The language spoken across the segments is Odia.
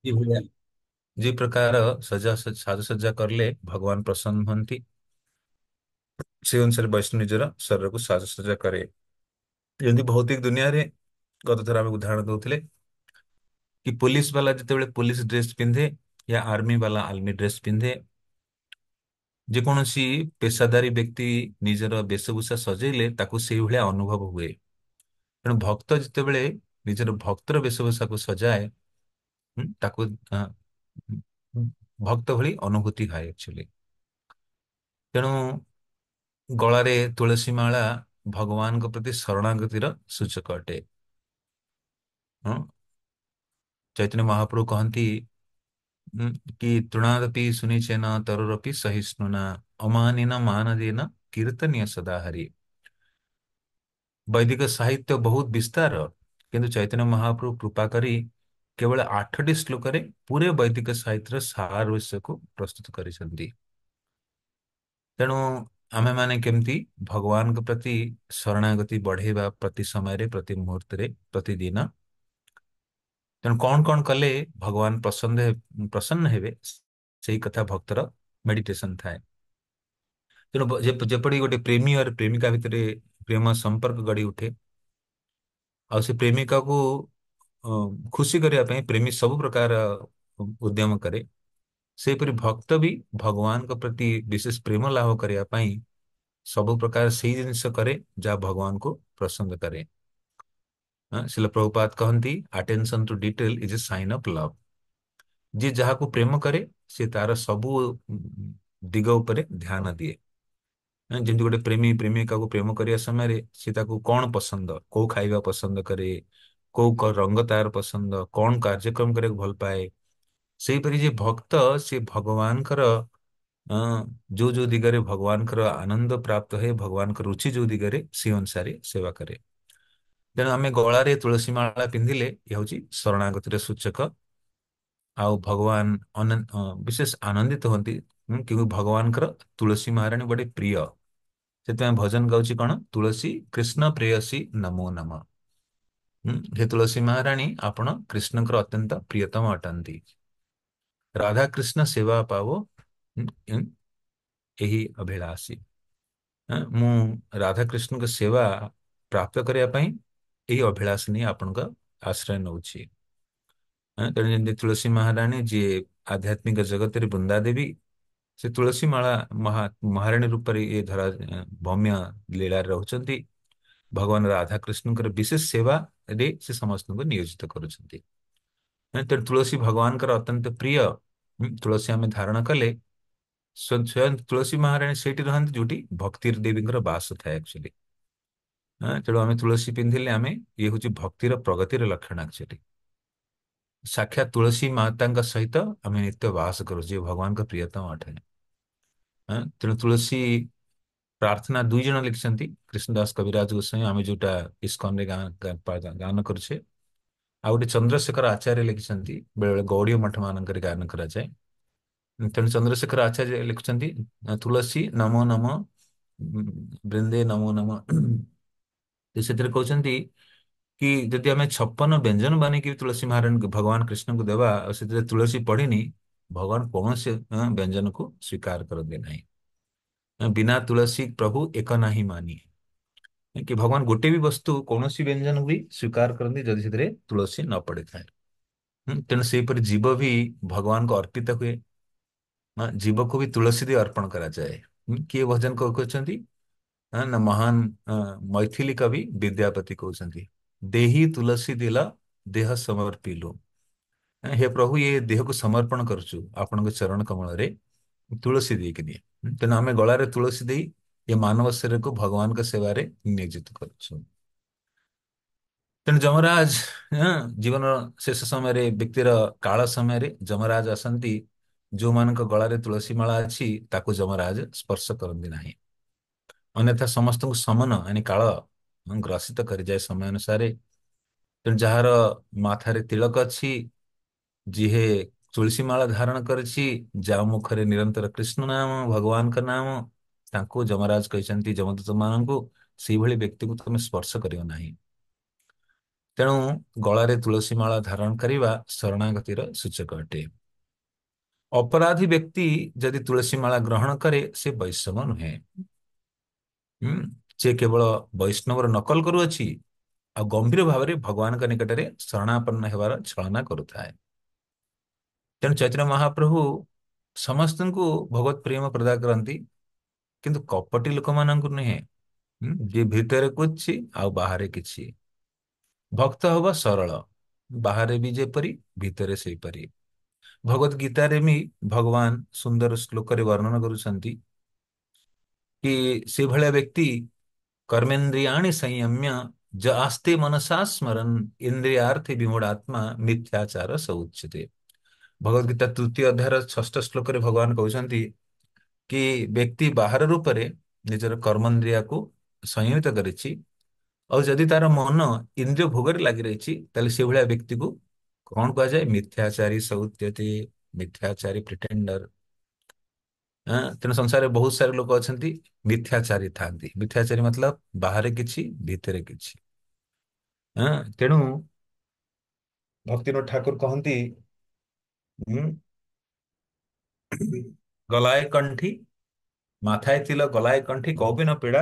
ଏଇଭଳିଆ ଯେ ପ୍ରକାର ସାଜସଜ୍ଜା କରିଲେ ଭଗବାନ ପ୍ରସନ୍ନ ହୁଅନ୍ତି, ସେ ଅନୁସାରେ ବୈଷ୍ଣବ ନିଜର ଶରୀରକୁ ସାଜସଜ୍ଜା କରେ। ଯେମିତି ଭୌତିକ ଦୁନିଆରେ ଗତ ଥର ଆମେ ଉଦାହରଣ ଦଉଥିଲେ କି ପୋଲିସ ବାଲା ଯେତେବେଳେ ପୋଲିସ ଡ୍ରେସ ପିନ୍ଧେ, ୟା ଆର୍ମି ବାଲା ଆର୍ମି ଡ୍ରେସ ପିନ୍ଧେ, ଯେକୌଣସି ପେଶାଦାରୀ ବ୍ୟକ୍ତି ନିଜର ବେଶଭୂଷା ସଜେଇଲେ ତାକୁ ସେଇଭଳିଆ ଅନୁଭବ ହୁଏ। ତେଣୁ ଭକ୍ତ ଯେତେବେଳେ ନିଜର ଭକ୍ତର ବେଶଭୂଷାକୁ ସଜାଏ, ତାକୁ ଭକ୍ତ ଭଳି ଅନୁଭୂତି ହୁଏ ଆକ୍ଚୁଆଲି। ତେଣୁ ଗଳାରେ ତୁଳସୀ ମାଳା ଭଗବାନଙ୍କ ପ୍ରତି ଶରଣାଗତିର ସୂଚକ ଅଟେ। ହଁ, ଚୈତନ୍ୟ ମହାପ୍ରଭୁ କହନ୍ତି ଉଁ, କି ତୃଣାଦପି ସୁନିଚେନ ତରୁରପି ସହିଷ୍ଣୁନା ଅମାନିନ ମାନଦେନ କୀର୍ତ୍ତନୀୟ ସଦା ହରି। ବୈଦିକ ସାହିତ୍ୟ ବହୁତ ବିସ୍ତାର, କିନ୍ତୁ ଚୈତନ୍ୟ ମହାପ୍ରଭୁ କୃପା କରି କେବଳ 8ଟି ଶ୍ଲୋକରେ ପୁରେ ବୈଦିକ ସାହିତ୍ୟର ସାରାଂଶକୁ ପ୍ରସ୍ତୁତ କରିଛନ୍ତି। ତେଣୁ ଆମେମାନେ କେମିତି ଭଗବାନଙ୍କ ପ୍ରତି ଶରଣାଗତି ବଢେଇବା ପ୍ରତି ସମୟରେ, ପ୍ରତି ମୁହୂର୍ତ୍ତରେ, ପ୍ରତିଦିନ। ତେଣୁ କଣ କଣ କଲେ ଭଗବାନ ପ୍ରସନ୍ନ ହେବେ, ସେଇ କଥା ଭକ୍ତର ମେଡିଟେସନ ଥାଏ। ତେଣୁ ଯେପରି ଗୋଟେ ପ୍ରେମୀ ଆଉ ପ୍ରେମିକା ଭିତରେ ପ୍ରେମ ସମ୍ପର୍କ ଗଢି ଉଠେ, ଆଉ ସେ ପ୍ରେମିକାକୁ ଖୁସି କରିବା ପାଇଁ ପ୍ରେମୀ ସବୁ ପ୍ରକାର ଉଦ୍ୟମ କରେ, ସେହିପରି ଭକ୍ତ ବି ଭଗବାନଙ୍କ ପ୍ରତି ବିଶେଷ ପ୍ରେମ ଲାଭ କରିବା ପାଇଁ ସବୁ ପ୍ରକାର ସେଇ ଜିନିଷ କରେ ଯାହା ଭଗବାନଙ୍କୁ ପ୍ରସନ୍ନ କରେ। ଶିଲ ପ୍ରଭୁପାଦ କହନ୍ତି attention to detail is a sign of love. ଯିଏ ଯାହାକୁ ପ୍ରେମ କରେ ସେ ତାର ସବୁ ଦିଗ ଉପରେ ଧ୍ୟାନ ଦିଏ। ଯେମିତି ଗୋଟେ ପ୍ରେମୀ ପ୍ରେମିକାକୁ ପ୍ରେମ କରିବା ସମୟରେ ସେ ତାକୁ କଣ ପସନ୍ଦ, କୋଉ ଖାଇବା ପସନ୍ଦ କରେ, କୋଉ ରଙ୍ଗ ତାର ପସନ୍ଦ, କଣ କାର୍ଯ୍ୟକ୍ରମ କରିବାକୁ ଭଲ ପାଏ, ସେଇପରି ଯେ ଭକ୍ତ ସେ ଭଗବାନଙ୍କର ଅ ଯୋଉ ଯୋଉ ଦିଗରେ ଭଗବାନଙ୍କର ଆନନ୍ଦ ପ୍ରାପ୍ତ ହୁଏ, ଭଗବାନଙ୍କ ରୁଚି ଯୋଉ ଦିଗରେ, ସେ ଅନୁସାରେ ସେବା କରେ। ତେଣୁ ଆମେ ଗଳାରେ ତୁଳସୀ ମାଳା ପିନ୍ଧିଲେ ଇଏ ହଉଛି ଶରଣାଗତିର ସୂଚକ। ଆଉ ଭଗବାନ ବିଶେଷ ଆନନ୍ଦିତ ହୁଅନ୍ତି, କିନ୍ତୁ ଭଗବାନଙ୍କର ତୁଳସୀ ମହାରାଣୀ ବଡେ ପ୍ରିୟ। ସେଥିପାଇଁ ଭଜନ ଗାଉଛି କଣ, ତୁଳସୀ କୃଷ୍ଣ ପ୍ରେୟସୀ ନମୋ ନମ। ହେ ତୁଳସୀ ମହାରାଣୀ, ଆପଣ କୃଷ୍ଣଙ୍କର ଅତ୍ୟନ୍ତ ପ୍ରିୟତମ ଅଟନ୍ତି। ରାଧା କୃଷ୍ଣ ସେବା ପାଓ ଏହି ଅଭିଳାଷୀ। ମୁଁ ରାଧାକୃଷ୍ଣଙ୍କ ସେବା ପ୍ରାପ୍ତ କରିବା ପାଇଁ ଏହି ଅଭିଳାଷ ନେଇ ଆପଣଙ୍କ ଆଶ୍ରୟ ନେଉଛି। ତେଣୁ ଯେମିତି ତୁଳସୀ ମହାରାଣୀ ଯିଏ ଆଧ୍ୟାତ୍ମିକ ଜଗତରେ ବୃନ୍ଦା ଦେବୀ, ସେ ତୁଳସୀ ମାଳା ମହାରାଣୀ ରୂପରେ ଏ ଧରା ଭୌମ୍ୟ ଲୀଳାରେ ରହୁଛନ୍ତି। ଭଗବାନ ରାଧାକୃଷ୍ଣଙ୍କର ବିଶେଷ ସେବାରେ ସେ ସମସ୍ତଙ୍କୁ ନିୟୋଜିତ କରୁଛନ୍ତି। ତେଣୁ ତୁଳସୀ ଭଗବାନଙ୍କର ଅତ୍ୟନ୍ତ ପ୍ରିୟ। ତୁଳସୀ ଆମେ ଧାରଣ କଲେ ସ୍ୱୟଂ ତୁଳସୀ ମହାରାଣୀ ସେଇଠି ରହନ୍ତି ଯୋଉଠି ଭକ୍ତି ଦେବୀଙ୍କର ବାସ ଥାଏ ଆକ୍ଚୁଆଲି। ତେଣୁ ଆମେ ତୁଳସୀ ପିନ୍ଧିଲେ ଆମେ ଇଏ ହଉଛି ଭକ୍ତିର ପ୍ରଗତିର ଲକ୍ଷଣ ଆକ୍ଚୁଆଲି। ସାକ୍ଷାତ ତୁଳସୀ ମାତାଙ୍କ ସହିତ ଆମେ ନିତ୍ୟ ବାସ କରୁ, ଯିଏ ଭଗବାନଙ୍କ ପ୍ରିୟତମ ଅଟେ। ତେଣୁ ତୁଳସୀ ପ୍ରାର୍ଥନା 2 ଜଣ ଲେଖିଛନ୍ତି, କୃଷ୍ଣଦାସ କବିରାଜ ଗୋସ୍ୱାମୀ, ଆମେ ଯୋଉଟା ଇସ୍କନରେ ଗାନ କରୁଛେ, ଆଉ ଗୋଟେ ଚନ୍ଦ୍ରଶେଖର ଆଚାର୍ଯ୍ୟ ଲେଖିଛନ୍ତି, ବେଳେ ବେଳେ ଗୌଡୀୟ ମଠ ମାନଙ୍କରେ ଗାନ କରାଯାଏ। ତେଣୁ ଚନ୍ଦ୍ରଶେଖର ଆଚାର୍ଯ୍ୟ ଲେଖୁଛନ୍ତି ତୁଳସୀ ନମୋ ନମ ବୃନ୍ଦେ ନମୋ ନମ। ସେଥିରେ କହୁଛନ୍ତି କି ଯଦି ଆମେ 56 ବ୍ୟଞ୍ଜନ ବନେଇକି ତୁଳସୀ ମହାରାଣୀ ଭଗବାନ କୃଷ୍ଣଙ୍କୁ ଦେବା, ଆଉ ସେଥିରେ ତୁଳସୀ ପଢିନି, ଭଗବାନ କୌଣସି ବ୍ୟଞ୍ଜନକୁ ସ୍ୱୀକାର କରନ୍ତି ନାହିଁ। ବିନା ତୁଳସୀ ପ୍ରଭୁ ଏକ ନାହିଁ ମାନି। କି ଭଗବାନ ଗୋଟେ ବି ବସ୍ତୁ କୌଣସି ବ୍ୟଞ୍ଜନ ବି ସ୍ୱୀକାର କରନ୍ତି ଯଦି ସେଥିରେ ତୁଳସୀ ନ ପଡିଥାଏ। ତେଣୁ ସେହିପରି ଜୀବ ବି ଭଗବାନଙ୍କୁ ଅର୍ପିତ ହୁଏ। ଜୀବକୁ ବି ତୁଳସୀ ଦେଇ ଅର୍ପଣ କରାଯାଏ। କିଏ ଭଜନ କହୁଛନ୍ତି ନା ମହାନ ମୈଥିଲି କବି ବିଦ୍ୟାପତି କହୁଛନ୍ତି, ଦେହି ତୁଳସୀ ଦିଲ ଦେହ ସମର୍ପିଲୁ। ହେ ପ୍ରଭୁ, ଏ ଦେହକୁ ସମର୍ପଣ କରୁଛୁ ଆପଣଙ୍କ ଚରଣ କମଳରେ ତୁଳସୀ ଦେଇକି ଦିଏ। ତେଣୁ ଆମେ ଗଳାରେ ତୁଳସୀ ଦେଇ ଏ ମାନବ ଶରୀରକୁ ଭଗବାନଙ୍କ ସେବାରେ ନିୟୋଜିତ କରୁଛୁ। ତେଣୁ ଯମରାଜ ଜୀବନର ଶେଷ ସମୟରେ, ବ୍ୟକ୍ତିର କାଳ ସମୟରେ ଯମରାଜ ଆସନ୍ତି। ଯୋଉମାନଙ୍କ ଗଳାରେ ତୁଳସୀ ମାଳା ଅଛି ତାକୁ ଯମରାଜ ସ୍ପର୍ଶ କରନ୍ତି ନାହିଁ। ଅନ୍ୟଥା ସମସ୍ତଙ୍କୁ ସମନ ଆଣି କାଳ ଗ୍ରସିତ କରିଯାଏ ସମୟ ଅନୁସାରେ। ତେଣୁ ଯାହାର ମାଥାରେ ତିଳକ ଅଛି, ଯିଏ ତୁଳସୀ ମାଳା ଧାରଣ କରିଛି, ଯାହା ମୁଖରେ ନିରନ୍ତର କୃଷ୍ଣ ନାମ, ଭଗବାନଙ୍କ ନାମ, ତାଙ୍କୁ ଯମରାଜ କହିଛନ୍ତି, ଯମଦୂତ ମାନଙ୍କୁ, ସେଇଭଳି ବ୍ୟକ୍ତିକୁ ତମେ ସ୍ପର୍ଶ କରିବ ନାହିଁ। ତେଣୁ ଗଳାରେ ତୁଳସୀ ମାଳା ଧାରଣ କରିବା ଶରଣାଗତିର ସୂଚକ ଅଟେ। ଅପରାଧୀ ବ୍ୟକ୍ତି ଯଦି ତୁଳସୀ ମାଳା ଗ୍ରହଣ କରେ ସେ ବୈଷ୍ଣବ ନୁହେଁ। ହୁଁ, ସେ କେବଳ ବୈଷ୍ଣବର ନକଲ କରୁଅଛି ଆଉ ଗମ୍ଭୀର ଭାବରେ ଭଗବାନଙ୍କ ନିକଟରେ ଶରଣାପନ୍ନ ହେବାର ଛଳନା କରୁଥାଏ। ତେଣୁ ଚୈତନ୍ୟ ମହାପ୍ରଭୁ ସମସ୍ତଙ୍କୁ ଭଗବତ ପ୍ରେମ ପ୍ରଦାନ କରନ୍ତି, କିନ୍ତୁ କପଟି ଲୋକମାନଙ୍କୁ ନୁହେଁ। ଯିଏ ଭିତରେ କିଛି ଆଉ ବାହାରେ କିଛି। ଭକ୍ତ ହବ ସରଳ, ବାହାରେ ବି ଯେପରି ଭିତରେ ସେଇପରି। ଭଗବତ ଗୀତାରେ ବି ଭଗବାନ ସୁନ୍ଦର ଶ୍ଲୋକରେ ବର୍ଣ୍ଣନା କରୁଛନ୍ତି କି ସେଭଳିଆ ବ୍ୟକ୍ତି कर्मेन्द्रियाणि संयम्य ज आस्ते मनसा स्मरन् इंद्रियार्थे विमूढ़ात्मा मिथ्याचार स उच्यते। भगवद गीता तृतीय अध्यायर षष्ठ श्लोक रे भगवान कहउଛନ୍ତି कि व्यक्ति बाहर रूपरे निजर कर्मेन्द्रिया को संयमित करिछि और जदि तार मन इंद्रिय भोगरे लागि रहिछि ताले से भलिया व्यक्ति को कौन कहा जाए? मिथ्याचारी स उच्यते। मिथ्याचारी प्रिटेंडर। तेणु संसार बहुत सारे लोग अछंती मिथ्याचारी थांती। मिथ्याचारी मतलब बाहर किछि भीतर किछि। तेणु भक्तिनाथ ठाकुर कहती गलाय कंठी माथाए तिल गलाय कंठी कौबिन पीड़ा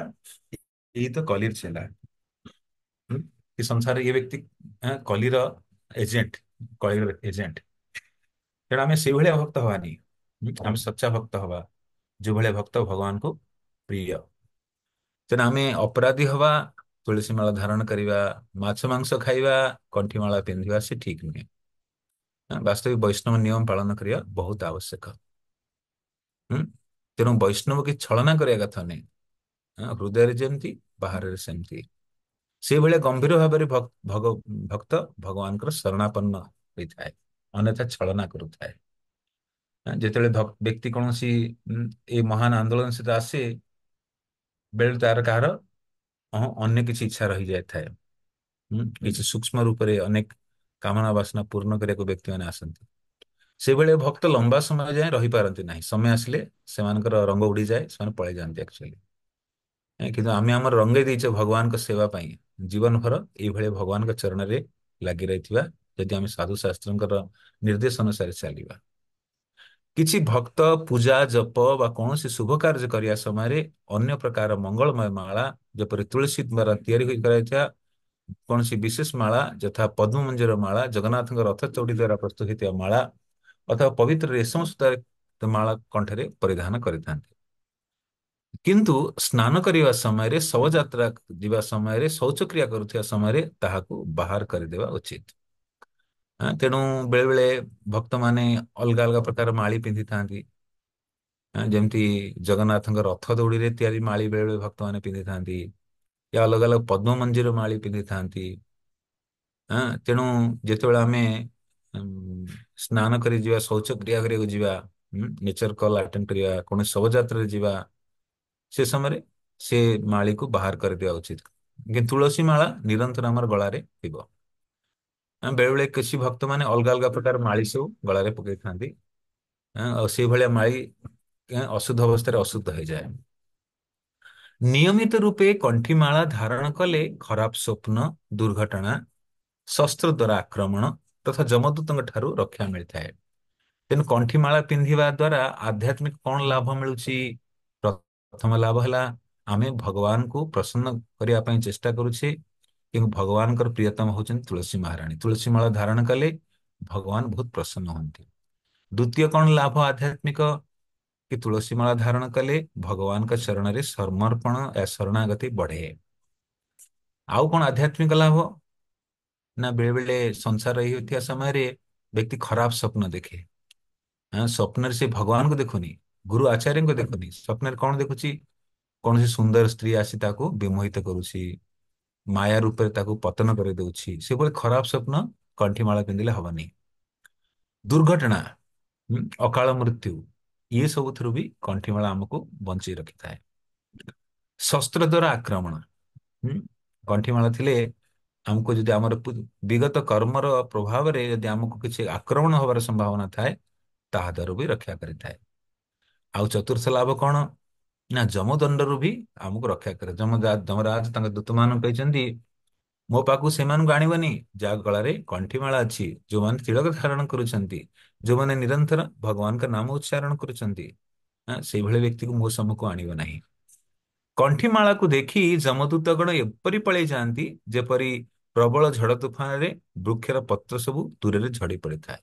यही तो कलिर छेला। कि संसार ये व्यक्ति कलिर एजेंट, कलिर एजेंट। तेणु आम से भाया भक्त हवानी, आम सच्चा भक्त हवा जो भाया भक्त भगवान को प्रिय। तेणु आम अपराधी हवा, तुलसी माला धारण करवा, माछ मांस खाइबा, कंठी माला पिंधिबा से ठीक नुहे। वास्तविक वैष्णव नियम पालन करने बहुत आवश्यक। तेणु वैष्णव की छलना करने कथा नहीं। हृदय जमती बाहर सेमती से भाया गंभीर भाव में भक्त भगवान शरणापन्न होता है, अन्यथा छलना करुए। जिते व्यक्ति कौन सी ये महान आंदोलन सहित आसे बेल तार कहार अन्य किसी इच्छा रही जाए थाए। किसी सूक्ष्म रूप से अनेक कामना वासना पूर्ण करने को व्यक्ति मैंने आसती। से भाया भक्त लंबा समय जाए रही पारती ना, समय आसिले से रंग उड़ी जाए, से पलि जाती एक्चुअली। किंतु आम आम रंगे दीचे भगवान को सेवा पाई जीवन भर ये भगवान के चरण में लगी रही। यदि आम साधु शास्त्र निर्देश अनुसार चलवा। किछि भक्त पूजा जप बा कौन सी शुभ कार्य करने समय अन्य प्रकार मंगलमय माला जपरी तुलसी द्वारा या कौन सी विशेष माला यथा पद्म मंजर माला, जगन्नाथ रथ चौड़ी द्वारा प्रस्तुत होता माला अथवा पवित्र रेशम सूता माला कंठरे परिधान करते। किंतु स्नान करने समय शव यात्रा जीवा समय शौचक्रिया करुवा समय ताहाकू बाहर करदेवा उचित। तेणु बेले बेले भक्त माने अलग अलग प्रकार माली पिंधि था। जमती जगन्नाथ रथ दौड़ी रे तैयारी माली बेले बेले भक्त माने पिंधि था, या अलग अलग पद्म मंजिर माली पिंधि था। तेणु जिते आम स्नान कर शौच क्रिया नेचर कल अटेंड करवा कौन शव यात्रा जावा से समय से माली को बाहर कर दिया उचित। कि तुलसी माला निरंतर आमर गलारे थिबो। बेले बेले किसी भक्त माने अलग अलग प्रकार माली सब गलारे पकई था, से भाया माली अशुद्ध अवस्था अशुद्ध हो जाए। नियमित रूपे कंठीमाला धारण कले खराब स्वप्न, दुर्घटना, शस्त्र द्वारा आक्रमण तथा जमदूतों ठारू रक्षा मिलता है। तेणु कंठीमाला पिंधिबा द्वारा आध्यात्मिक कौन लाभ मिलुछि? प्रथम लाभ है आमे भगवान को प्रसन्न करने चेष्टा करुछे, कि भगवान प्रियतम होचन तुलसी महारानी। तुलसी माला धारण कले भगवान बहुत प्रसन्न होती। द्वितीय कौन लाभ आध्यात्मिक? कि तुलसी माला धारण कले भगवान का चरण रे समर्पण या शरणागति बढ़े। आउ कौन आध्यात्मिक लाभ ना? बेले बेले संसार रही होता समय व्यक्ति खराब स्वप्न देखे। स्वप्न से भगवान को देखुनी, गुरु आचार्य को देखुनी, स्वप्न कौन देखुची? कौन सी सुंदर स्त्री आसी ताको विमोहित करुची, माया रूप से पतन कर दउछि। से बोले खराब स्वप्न कंठीमाला पिंधिले हबनी। दुर्घटना, अकाल मृत्यु, ये सब भी कंठीमाला आमको बंची रखी था। शस्त्र द्वारा आक्रमण, कंठीमाला थिले आमको जदि आमर विगत कर्मर प्रभाव रे यदि आमको किसी आक्रमण होबार संभावना थाए ताहा द्वारा भी रक्षा करि थाए। आउ चतुर्थ लाभ कौन ना? जमदंड भी आमको रक्षा करे। जमराज दूत मान कहते ମୋ ପାଖକୁ ସେମାନଙ୍କୁ ଆଣିବନି ଯାହା ଗଳାରେ କଣ୍ଠିମାଳା ଅଛି, ଯୋଉମାନେ ତିଳକ ଧାରଣ କରୁଛନ୍ତି, ଯୋଉମାନେ ନିରନ୍ତର ଭଗବାନଙ୍କ ନାମ ଉଚ୍ଚାରଣ କରୁଛନ୍ତି, ସେଇଭଳି ବ୍ୟକ୍ତିକୁ ମୋ ସମ୍ମୁଖକୁ ଆଣିବ ନାହିଁ। କଣ୍ଠିମାଳାକୁ ଦେଖି ଯମଦୂତ ଗଣ ଏପରି ପଳେଇ ଯାଆନ୍ତି, ଯେପରି ପ୍ରବଳ ଝଡ଼ ତୁଫାନରେ ବୃକ୍ଷର ପତ୍ର ସବୁ ଦୂରରେ ଝଡ଼ି ପଡ଼ିଥାଏ।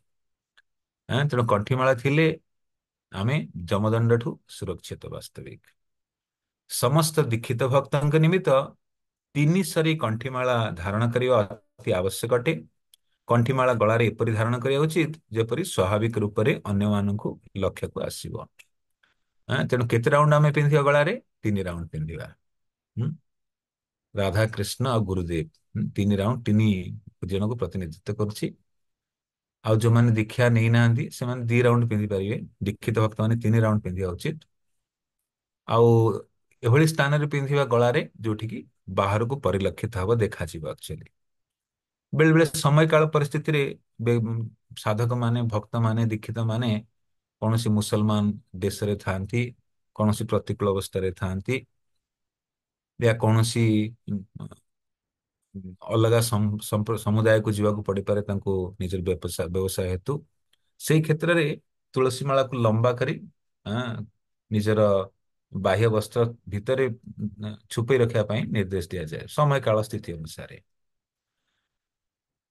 ତେଣୁ କଣ୍ଠିମାଳା ଥିଲେ ଆମେ ଯମଦଣ୍ଡଠୁ ସୁରକ୍ଷିତ ବାସ୍ତବିକ। ସମସ୍ତ ଦୀକ୍ଷିତ ଭକ୍ତଙ୍କ ନିମିତ୍ତ ତିନି ସରି କଣ୍ଠିମାଳା ଧାରଣ କରିବା ଅତି ଆବଶ୍ୟକ ଅଟେ। କଣ୍ଠିମାଳା ଗଳାରେ ଏପରି ଧାରଣ କରିବା ଉଚିତ, ଯେପରି ସ୍ୱାଭାବିକ ରୂପରେ ଅନ୍ୟମାନଙ୍କୁ ଲକ୍ଷ୍ୟକୁ ଆସିବ। ତେଣୁ କେତେ ରାଉଣ୍ଡ ଆମେ ପିନ୍ଧିବା ଗଳାରେ? 3 ରାଉଣ୍ଡ ପିନ୍ଧିବା। ହୁଁ? ରାଧା କୃଷ୍ଣ ଆଉ ଗୁରୁଦେବ, ତିନି ରାଉଣ୍ଡ, ତିନି ଜଣଙ୍କୁ ପ୍ରତିନିଧିତ୍ୱ କରୁଛି। ଆଉ ଯୋଉମାନେ ଦୀକ୍ଷା ନେଇନାହାନ୍ତି ସେମାନେ 2 ରାଉଣ୍ଡ ପିନ୍ଧି ପାରିବେ। ଦୀକ୍ଷିତ ଭକ୍ତ ମାନେ 3 ରାଉଣ୍ଡ ପିନ୍ଧିବା ଉଚିତ। ଆଉ ଏଭଳି ସ୍ଥାନରେ ପିନ୍ଧିବା ଗଳାରେ ଯୋଉଠିକି ବାହାରକୁ ପରିଲକ୍ଷିତ ହବ, ଦେଖାଯିବ ଆକ୍ଚୁଆଲି। ବେଳେ ବେଳେ ସମୟ କାଳ ପରିସ୍ଥିତିରେ ସାଧକ ମାନେ, ଭକ୍ତ ମାନେ, ଦୀକ୍ଷିତ ମାନେ କୌଣସି ମୁସଲମାନ ଦେଶରେ ଥାଆନ୍ତି, କୌଣସି ପ୍ରତିକୂଳ ଅବସ୍ଥାରେ ଥାଆନ୍ତି, ୟା କୌଣସି ଅଲଗା ସମୁଦାୟକୁ ଯିବାକୁ ପଡିପାରେ ତାଙ୍କୁ ନିଜର ବ୍ୟବସାୟ ହେତୁ। ସେଇ କ୍ଷେତ୍ରରେ ତୁଳସୀ ମାଳାକୁ ଲମ୍ବା କରି ଆ, ନିଜର ବାହ୍ୟ ବସ୍ତ୍ର ଭିତରେ ଛୁପେଇ ରଖିବା ପାଇଁ ନିର୍ଦ୍ଦେଶ ଦିଆଯାଏ ସମୟ କାଳ ସ୍ଥିତି ଅନୁସାରେ।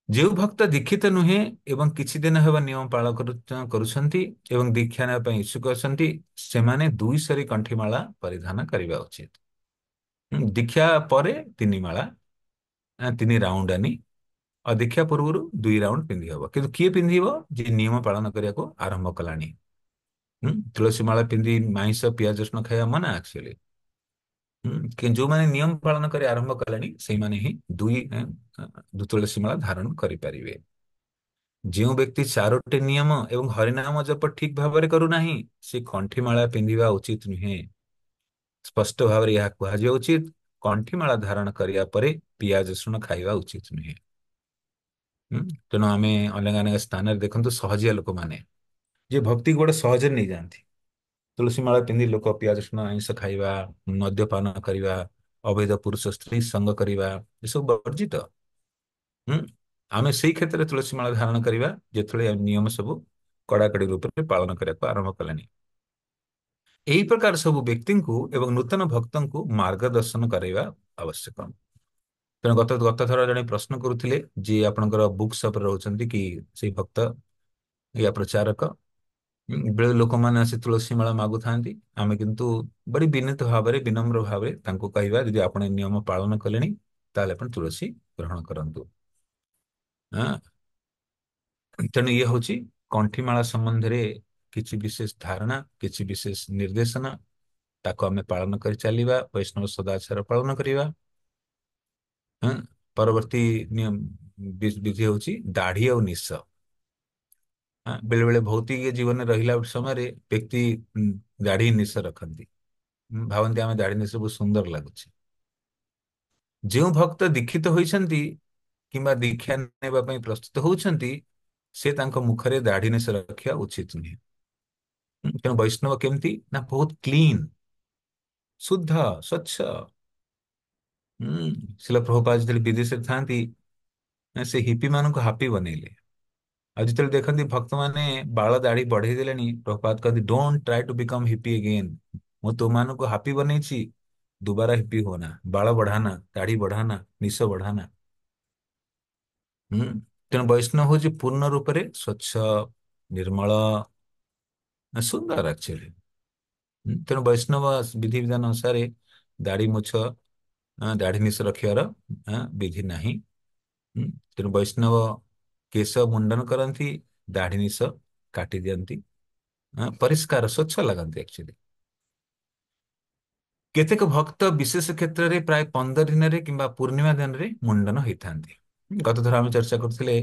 ଯେଉଁ ଭକ୍ତ ଦୀକ୍ଷିତ ନୁହେଁ ଏବଂ କିଛି ଦିନ ହେବ ନିୟମ ପାଳନ କରୁଛନ୍ତି ଏବଂ ଦୀକ୍ଷା ନେବା ପାଇଁ ଇଚ୍ଛୁକ ଅଛନ୍ତି, ସେମାନେ 2 ସରି କଣ୍ଠିମାଳା ପରିଧାନ କରିବା ଉଚିତ। ଦୀକ୍ଷା ପରେ 3 ମାଳା, 3 ରାଉଣ୍ଡ ଆନି। ଆଉ ଦୀକ୍ଷା ପୂର୍ବରୁ 2 ରାଉଣ୍ଡ ପିନ୍ଧି ହବ। କିନ୍ତୁ କିଏ ପିନ୍ଧିବ? ଯିଏ ନିୟମ ପାଳନ କରିବାକୁ ଆରମ୍ଭ କଲାଣି। ତୁଳସୀ ମାଳା ପିନ୍ଧି ମାଂସ ପିଆଜ ରସୁଣ ଖାଇବା ମନା ଆକ୍ଚୁଆଲି। ଯୋଉମାନେ ନିୟମ ପାଳନ କରି ଆରମ୍ଭ କଲେଣି ସେଇମାନେ ହିଁ ତୁଳସୀ ମାଳା ଧାରଣ କରିପାରିବେ। ଯେଉଁ ବ୍ୟକ୍ତି 4ଟି ନିୟମ ଏବଂ ହରିନାମ ଜପ ଠିକ ଭାବରେ କରୁନାହିଁ, ସେ କଣ୍ଠିମାଳା ପିନ୍ଧିବା ଉଚିତ ନୁହେଁ। ସ୍ପଷ୍ଟ ଭାବରେ ଏହା କୁହାଯିବା ଉଚିତ, କଣ୍ଠିମାଳା ଧାରଣ କରିବା ପରେ ପିଆଜ ରସୁଣ ଖାଇବା ଉଚିତ ନୁହେଁ। ତେଣୁ ଆମେ ଅନେକ ଅନେକ ସ୍ଥାନରେ ଦେଖନ୍ତୁ ସହଜିଆ ଲୋକମାନେ ଯିଏ ଭକ୍ତି ଗୋଟେ ସହଜରେ ନେଇଯାଆନ୍ତି। ତୁଳସୀ ମାଳା ପିନ୍ଧି ଲୋକ ପିଆଜ ରସୁଣ ଆଇଁଷ ଖାଇବା, ମଦ୍ୟପାନ କରିବା, ଅବୈଧ ପୁରୁଷ ସ୍ତ୍ରୀ ସଙ୍ଗ କରିବା, ଏସବୁ ବର୍ଜିତ। ହୁଁ ଆମେ ସେଇ କ୍ଷେତ୍ରରେ ତୁଳସୀ ମାଳା ଧାରଣ କରିବା ଯେତେବେଳେ ନିୟମ ସବୁ କଡାକଡି ରୂପରେ ପାଳନ କରିବାକୁ ଆରମ୍ଭ କଲେଣି। ଏହି ପ୍ରକାର ସବୁ ବ୍ୟକ୍ତିଙ୍କୁ ଏବଂ ନୂତନ ଭକ୍ତଙ୍କୁ ମାର୍ଗଦର୍ଶନ କରାଇବା ଆବଶ୍ୟକ। ତେଣୁ ଗତ ଗତ ଥର ଜଣେ ପ୍ରଶ୍ନ କରୁଥିଲେ, ଯିଏ ଆପଣଙ୍କର ବୁକ୍ ସପରେ ରହୁଛନ୍ତି କି ସେଇ ଭକ୍ତ ୟା ପ୍ରଚାରକ, ବେଳେ ଲୋକମାନେ ଆସି ତୁଳସୀ ମାଳା ମାଗୁଥାନ୍ତି। ଆମେ କିନ୍ତୁ ବଡି ବିନୀତ ଭାବରେ, ବିନମ୍ର ଭାବରେ ତାଙ୍କୁ କହିବା, ଯଦି ଆପଣ ଏ ନିୟମ ପାଳନ କଲେଣି ତାହେଲେ ଆପଣ ତୁଳସୀ ଗ୍ରହଣ କରନ୍ତୁ। ହଁ। ତେଣୁ ଇଏ ହଉଛି କଣ୍ଠିମାଳା ସମ୍ବନ୍ଧରେ କିଛି ବିଶେଷ ଧାରଣା, କିଛି ବିଶେଷ ନିର୍ଦ୍ଦେଶନା। ତାକୁ ଆମେ ପାଳନ କରି ଚାଲିବା, ବୈଷ୍ଣବ ସଦାଚାର ପାଳନ କରିବା। ହଁ। ପରବର୍ତ୍ତୀ ବିଧି ହଉଛି ଦାଢି ଆଉ ନିଶ। ବେଳେ ବେଳେ ଭୌତିକ ଜୀବନରେ ରହିଲା ସମୟରେ ବ୍ୟକ୍ତି ଦାଢି ନିଶ ରଖନ୍ତି। ଭାବନ୍ତି ଆମେ ଦାଢି ନିଶ ବହୁତ ସୁନ୍ଦର ଲାଗୁଛି। ଯେଉଁ ଭକ୍ତ ଦୀକ୍ଷିତ ହୋଇଛନ୍ତି କିମ୍ବା ଦୀକ୍ଷା ନେବା ପାଇଁ ପ୍ରସ୍ତୁତ ହଉଛନ୍ତି, ସେ ତାଙ୍କ ମୁଖରେ ଦାଢି ନିଶ ରଖିବା ଉଚିତ ନୁହେଁ। ତେଣୁ ବୈଷ୍ଣବ କେମିତି ନା ବହୁତ କ୍ଲିନ, ଶୁଦ୍ଧ, ସ୍ୱଚ୍ଛ। ଶିଲ ପ୍ରଭୁପାଦ ଯେତେବେଳେ ବିଦେଶରେ ଥାନ୍ତି, ସେ ହିପି ମାନଙ୍କୁ ହାପି ବନେଇଲେ। ଆଉ ଯେତେବେଳେ ଦେଖନ୍ତି ଭକ୍ତମାନେ ବାଳ ଦାଢି ବଢେଇ ଦେଲେଣି, ପ୍ରଭୁପାଦ କହନ୍ତି don't try to become hippie again. ମୁଁ ତୁମମାନଙ୍କୁ ହାପି ବନେଇଛି, ଦୁବାରା ହିପି ହୋନା, ବାଳ ବଢାନା, ଦାଢି ବଢାନା, ନିଶ ବଢାନା। ହୁଁ। ତେଣୁ ବୈଷ୍ଣବ ହଉଛି ପୂର୍ଣ୍ଣ ରୂପରେ ସ୍ୱଚ୍ଛ, ନିର୍ମଳ, ସୁନ୍ଦର ଆକ୍ଚୁଆଲି। ତେଣୁ ବୈଷ୍ଣବ ବିଧିବିଧାନ ଅନୁସାରେ ଦାଢି ମୁଛ, ଦାଢି ନିଶ ରଖିବାର ବିଧି ନାହିଁ। ତେଣୁ ବୈଷ୍ଣବ କେଶ ମୁଣ୍ଡନ କରନ୍ତି, ଦାଢି ନିଶ କାଟି ଦିଅନ୍ତି। ପରିଷ୍କାର ସ୍ୱଚ୍ଛ ଲାଗନ୍ତି ଆକ୍ଚୁଆଲି। କେତେକ ଭକ୍ତ ବିଶେଷ କ୍ଷେତ୍ରରେ ପ୍ରାୟ 15 ଦିନରେ କିମ୍ବା ପୂର୍ଣ୍ଣିମା ଦିନରେ ମୁଣ୍ଡନ ହେଇଥାନ୍ତି। ଗତ ଥର ଆମେ ଚର୍ଚ୍ଚା କରୁଥିଲେ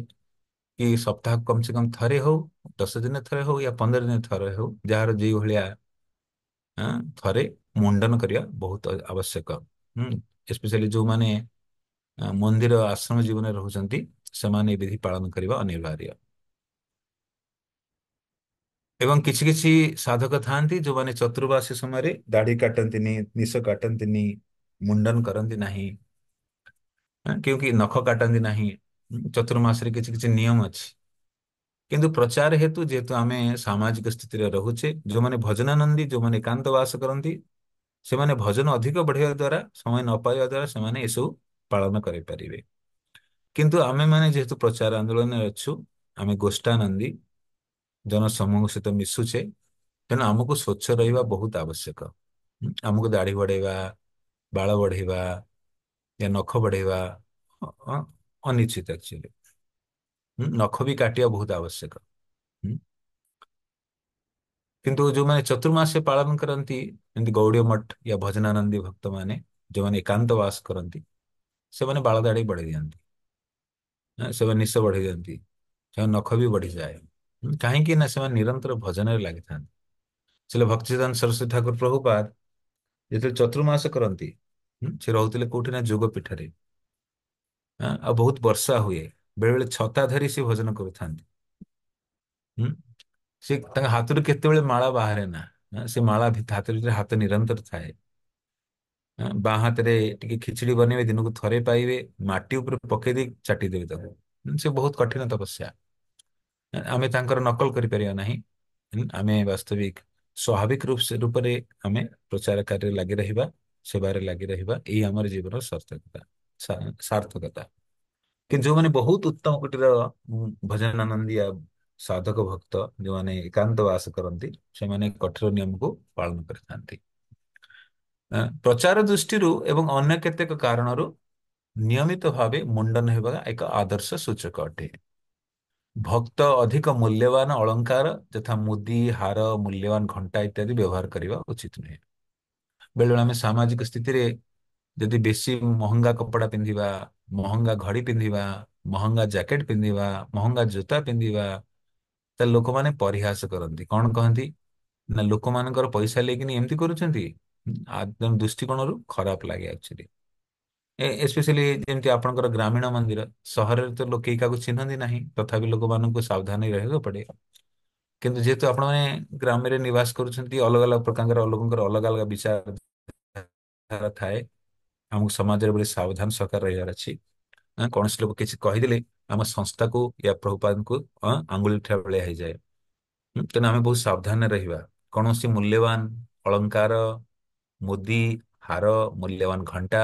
କି ସପ୍ତାହ କମ ସେ କମ ଥରେ ହଉ, 10 ଦିନରେ ଥରେ ହଉ, ୟା 15 ଦିନରେ ଥରେ ହଉ, ଯାହାର ଯେଇ ଭଳିଆ ଥରେ ମୁଣ୍ଡନ କରିବା ବହୁତ ଆବଶ୍ୟକ। ଏସ୍ପେସିଆଲି ଯୋଉମାନେ ମନ୍ଦିର ଆଶ୍ରମ ଜୀବନରେ ରହୁଛନ୍ତି, ସେମାନେ ଏ ବିଧି ପାଳନ କରିବା ଅନିବାର୍ଯ୍ୟ। ଏବଂ କିଛି କିଛି ସାଧକ ଥାଆନ୍ତି ଯୋଉମାନେ ଚତୁର୍ମାସ୍ୟ ସମୟରେ ଦାଢି କାଟନ୍ତିନି, ନିଶ କାଟନ୍ତିନି, ମୁଣ୍ଡନ କରନ୍ତି ନାହିଁ। क्योंकि नख काटନ୍ତି ନାହିଁ। ଚତୁର୍ମାସରେ କିଛି କିଛି ନିୟମ ଅଛି। କିନ୍ତୁ ପ୍ରଚାର ହେତୁ ଯେହେତୁ ଆମେ ସାମାଜିକ ସ୍ଥିତିରେ ରହୁଛେ, ଯୋଉମାନେ ଭଜନାନନ୍ଦୀ, ଯୋଉମାନେ ଏକାନ୍ତ ବାସ କରନ୍ତି, ସେମାନେ ଭଜନ ଅଧିକ ବଢିବା ଦ୍ଵାରା, ସମୟ ନ ପାଇବା ଦ୍ଵାରା ସେମାନେ ଏସବୁ ପାଳନ କରିପାରିବେ। କିନ୍ତୁ ଆମେମାନେ ଯେହେତୁ ପ୍ରଚାର ଆନ୍ଦୋଳନରେ ଅଛୁ, ଆମେ ଗୋଷ୍ଠାନନ୍ଦୀ ଜନସମୂହ ସହିତ ମିଶୁଛେ, ତେଣୁ ଆମକୁ ସ୍ୱଚ୍ଛ ରହିବା ବହୁତ ଆବଶ୍ୟକ। ଆମକୁ ଦାଢି ବଢେଇବା, ବାଳ ବଢେଇବା, या ନଖ ବଢେଇବା ଅନିଶ୍ଚିତ ଆକ୍ଚୁଆଲି। ନଖ ବି କାଟିବା ବହୁତ ଆବଶ୍ୟକ। ହୁଁ। କିନ୍ତୁ ଯୋଉମାନେ ଚତୁର୍ମାସ ପାଳନ କରନ୍ତି, ଯେମିତି ଗୌଡୀୟ ମଠ ୟା ଭଜନାନନ୍ଦୀ ଭକ୍ତମାନେ, ଯୋଉମାନେ ଏକାନ୍ତ ବାସ କରନ୍ତି, ସେମାନେ ବାଳ ଦାଢି ବଢେଇ ଦିଅନ୍ତି। ସେମାନେ ନିଶ ବଢେଇ ଦିଅନ୍ତି, ସେମାନେ ନଖ ବି ବଢିଯାଏ। କାହିଁକି ନା ସେମାନେ ନିରନ୍ତର ଭଜନରେ ଲାଗିଥାନ୍ତି। ସେଲେ ଭକ୍ତିସିଦ୍ଧାନ୍ତ ସରସ୍ୱତୀ ଠାକୁର ପ୍ରଭୁପାଦ ଯେତେବେଳେ ଚତୁର୍ମାସ କରନ୍ତି, ସେ ରହୁଥିଲେ କୋଉଠି ନା ଯୋଗ ପୀଠରେ। ଆଉ ବହୁତ ବର୍ଷା ହୁଏ, ବେଳେ ବେଳେ ଛତା ଧରି ସେ ଭଜନ କରୁଥାନ୍ତି। ହୁଁ। ସେ ତାଙ୍କ ହାତରୁ କେତେବେଳେ ମାଳା ବାହାରେ ନା। ସେ ମାଳା ହାତ ଭିତରେ ହାତ ନିରନ୍ତର ଥାଏ। ବାଁ ହାତରେ ଟିକେ ଖିଚଡି ବନେଇବେ, ଦିନକୁ ଥରେ ପାଇବେ, ମାଟି ଉପରେ ପକେଇ ଦେଇ ଚାଟିଦେବେ ତାକୁ। ସେ ବହୁତ କଠିନ ତପସ୍ୟା। ଆମେ ତାଙ୍କର ନକଲ କରିପାରିବା ନାହିଁ। ଆମେ ବାସ୍ତବିକ ସ୍ୱାଭାବିକ ରୂପରେ ଆମେ ପ୍ରଚାର କାର୍ଯ୍ୟରେ ଲାଗି ରହିବା, ସେବାରେ ଲାଗି ରହିବା, ଏଇ ଆମର ଜୀବନର ସାର୍ଥକତା। ସାର୍ଥକତା। କିନ୍ତୁ ଯୋଉମାନେ ବହୁତ ଉତ୍ତମ କୋଟିର ଭଜନାନନ୍ଦୀ ସାଧକ ଭକ୍ତ, ଯୋଉମାନେ ଏକାନ୍ତ ବାସ କରନ୍ତି, ସେମାନେ କଠୋର ନିୟମକୁ ପାଳନ କରିଥାନ୍ତି। ପ୍ରଚାର ଦୃଷ୍ଟିରୁ ଏବଂ ଅନ୍ୟ କେତେକ କାରଣରୁ ନିୟମିତ ଭାବେ ମୁଣ୍ଡନ ହେବା ଏକ ଆଦର୍ଶ ସୂଚକ ଅଟେ। ଭକ୍ତ ଅଧିକ ମୂଲ୍ୟବାନ ଅଳଙ୍କାର ଯଥା ମୁଦି, ହାର, ମୂଲ୍ୟବାନ ଘଣ୍ଟା ଇତ୍ୟାଦି ବ୍ୟବହାର କରିବା ଉଚିତ ନୁହେଁ। ବେଳେବେଳେ ଆମେ ସାମାଜିକ ସ୍ଥିତିରେ ଯଦି ବେଶୀ ମହଙ୍ଗା କପଡା ପିନ୍ଧିବା, ମହଙ୍ଗା ଘଡି ପିନ୍ଧିବା, ମହଙ୍ଗା ଜ୍ୟାକେଟ ପିନ୍ଧିବା, ମହଙ୍ଗା ଜୋତା ପିନ୍ଧିବା, ତାହେଲେ ଲୋକମାନେ ପରିହାସ କରନ୍ତି। କଣ କହନ୍ତି ନା, ଲୋକମାନଙ୍କର ପଇସା ନେଇକିନି ଏମିତି କରୁଛନ୍ତି। ଦୃଷ୍ଟିକୋଣରୁ ଖରାପ ଲାଗେ ଆକ୍ଚୁଆଲି। ଏସ୍ପେସିଆଲି ଯେମିତି ଆପଣଙ୍କର ଗ୍ରାମୀଣ ମନ୍ଦିର, ସହରରେ ତ ଲୋକ କେହି କାହାକୁ ଚିହ୍ନନ୍ତି ନାହିଁ, ତଥାପି ଲୋକମାନଙ୍କୁ ସାବଧାନ ରହିବାକୁ ପଡେ। କିନ୍ତୁ ଯେହେତୁ ଆପଣମାନେ ଗ୍ରାମରେ ନିବାସ କରୁଛନ୍ତି, ଅଲଗା ଅଲଗା ପ୍ରକାରର ଲୋକଙ୍କର ଅଲଗା ଅଲଗା ବିଚାର ଥାଏ, ଆମକୁ ସମାଜରେ ବड़ी ସାବଧାନ ସହକାର ରହିବାର ଅଛି। କୌଣସି ଲୋକ କିଛି କହିଦେଲେ ଆମ ସଂସ୍ଥାକୁ ୟା ପ୍ରଭୁପାଦଙ୍କୁ ଆଙ୍ଗୁଳି ଉଠିବା ଭଳିଆ ହେଇଯାଏ। ତେଣୁ ଆମେ ବହୁତ ସାବଧାନରେ ରହିବା। କୌଣସି ମୂଲ୍ୟବାନ ଅଳଙ୍କାର, ମୁଦି, ହାର, ମୂଲ୍ୟବାନ ଘଣ୍ଟା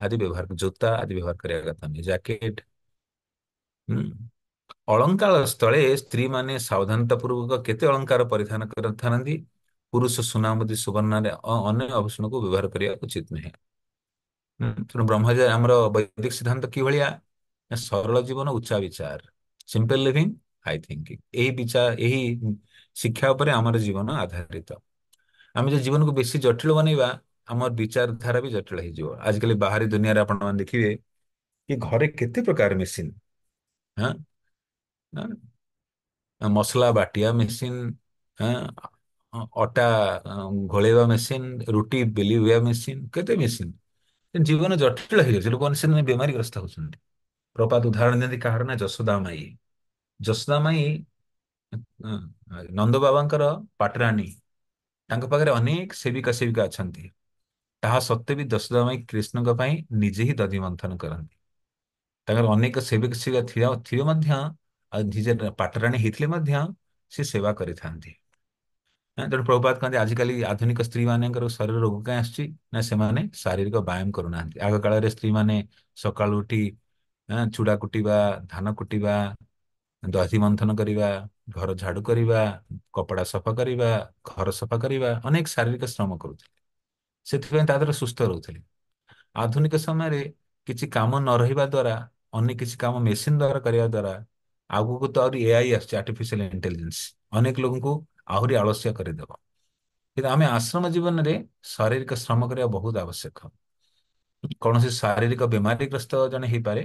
ଆଦି ବ୍ୟବହାର, ଜୋତା ଆଦି ବ୍ୟବହାର କରିବା କଥା ନୁହେଁ, ଜ୍ୟାକେଟ। ହୁଁ। ଅଳଙ୍କାର ସ୍ଥଳେ ସ୍ତ୍ରୀ ମାନେ ସାବଧାନତା ପୂର୍ବକ କେତେ ଅଳଙ୍କାର ପରିଧାନ କରିଥାନ୍ତି। ପୁରୁଷ ସୁନା, ମୁଦି, ସୁବର୍ଣ୍ଣରେ ଅନ୍ୟ ଆଭୂଷଣକୁ ବ୍ୟବହାର କରିବା ଉଚିତ ନୁହେଁ। ତେଣୁ ବ୍ରହ୍ମଚାରୀ ଆମର ବୈଦିକ ସିଦ୍ଧାନ୍ତ କିଭଳିଆ? ସରଳ ଜୀବନ, ଉଚ୍ଚା ବିଚାର, ସିମ୍ପଲ ଲିଭିଂ, ହାଇ ଥିଙ୍କିଂ। ଏହି ବିଚାର, ଏହି ଶିକ୍ଷା ଉପରେ ଆମର ଜୀବନ ଆଧାରିତ। ଆମେ ଯଦି ଜୀବନକୁ ବେଶୀ ଜଟିଳ ବନେଇବା, ଆମର ବିଚାରଧାରା ବି ଜଟିଳ ହେଇଯିବ। ଆଜିକାଲି ବାହାରି ଦୁନିଆରେ ଆପଣମାନେ ଦେଖିବେ କି ଘରେ କେତେ ପ୍ରକାର ମେସିନ। ହଁ। ମସଲା ବାଟିଆ ମେସିନ, ଅଟା ଘୋଳେଇବା ମେସିନ, ରୁଟି ବେଲିବା ମେସିନ, କେତେ ମେସିନ। ଜୀବନ ଜଟିଳ ହେଇଯାଉଛି, ଲୋକମାନେ ସେମାନେ ବେମାରୀଗ୍ରସ୍ତ ହଉଛନ୍ତି। ପ୍ରପାତ ଉଦାହରଣ ଦିଅନ୍ତି, କାହାର ନା ଯଶୋଦା ମାଇ। ଯଶୋଦା ମାଇ ନନ୍ଦ ବାବାଙ୍କର ପାଟରାଣୀ। ତାଙ୍କ ପାଖରେ ଅନେକ ସେବିକା ସେବିକା ଅଛନ୍ତି। ତାହା ସତ୍ତ୍ୱେ ବି ଯଶୋଦା ମାଇ କୃଷ୍ଣଙ୍କ ପାଇଁ ନିଜେ ହିଁ ଦଧି ମନ୍ଥନ କରନ୍ତି। ତାଙ୍କର ଅନେକ ସେବକ ସେବିକା ଥିବେ ମଧ୍ୟ, ଆଉ ନିଜେ ପାଟରାଣୀ ହେଇଥିଲେ ମଧ୍ୟ ସେ ସେବା କରିଥାନ୍ତି। ତେଣୁ ପ୍ରଭୁପାଦ କହନ୍ତି, ଆଜିକାଲି ଆଧୁନିକ ସ୍ତ୍ରୀ ମାନଙ୍କର ଶରୀର ରୋଗ କାହିଁ ଆସୁଛି ନା, ସେମାନେ ଶାରୀରିକ ବ୍ୟାୟାମ କରୁନାହାନ୍ତି। ଆଗ କାଳରେ ସ୍ତ୍ରୀ ମାନେ ସକାଳୁ ଉଠି ଚୁଡା କୁଟିବା, ଧାନ କୁଟିବା, ଦଧି ମନ୍ଥନ କରିବା, ଘର ଝାଡୁ କରିବା, କପଡା ସଫା କରିବା, ଘର ସଫା କରିବା, ଅନେକ ଶାରୀରିକ ଶ୍ରମ କରୁଥିଲେ। ସେଥିପାଇଁ ତା ଦେହରେ ସୁସ୍ଥ ରହୁଥିଲେ। ଆଧୁନିକ ସମୟରେ କିଛି କାମ ନ ରହିବା ଦ୍ଵାରା, ଅନ୍ୟ କିଛି କାମ ମେସିନ ଦ୍ଵାରା କରିବା ଦ୍ଵାରା, ଆଗକୁ ତ ଆହୁରି ଏଆଇ ଆସୁଛି, ଆର୍ଟିଫିସିଆଲ ଇଣ୍ଟେଲିଜେନ୍ସ, ଅନେକ ଲୋକଙ୍କୁ ଆହୁରି ଆଳସ୍ୟ କରିଦେବ। କିନ୍ତୁ ଆମେ ଆଶ୍ରମ ଜୀବନରେ ଶାରୀରିକ ଶ୍ରମ କରିବା ବହୁତ ଆବଶ୍ୟକ। କୌଣସି ଶାରୀରିକ ବେମାରୀଗ୍ରସ୍ତ ଜଣେ ହେଇପାରେ,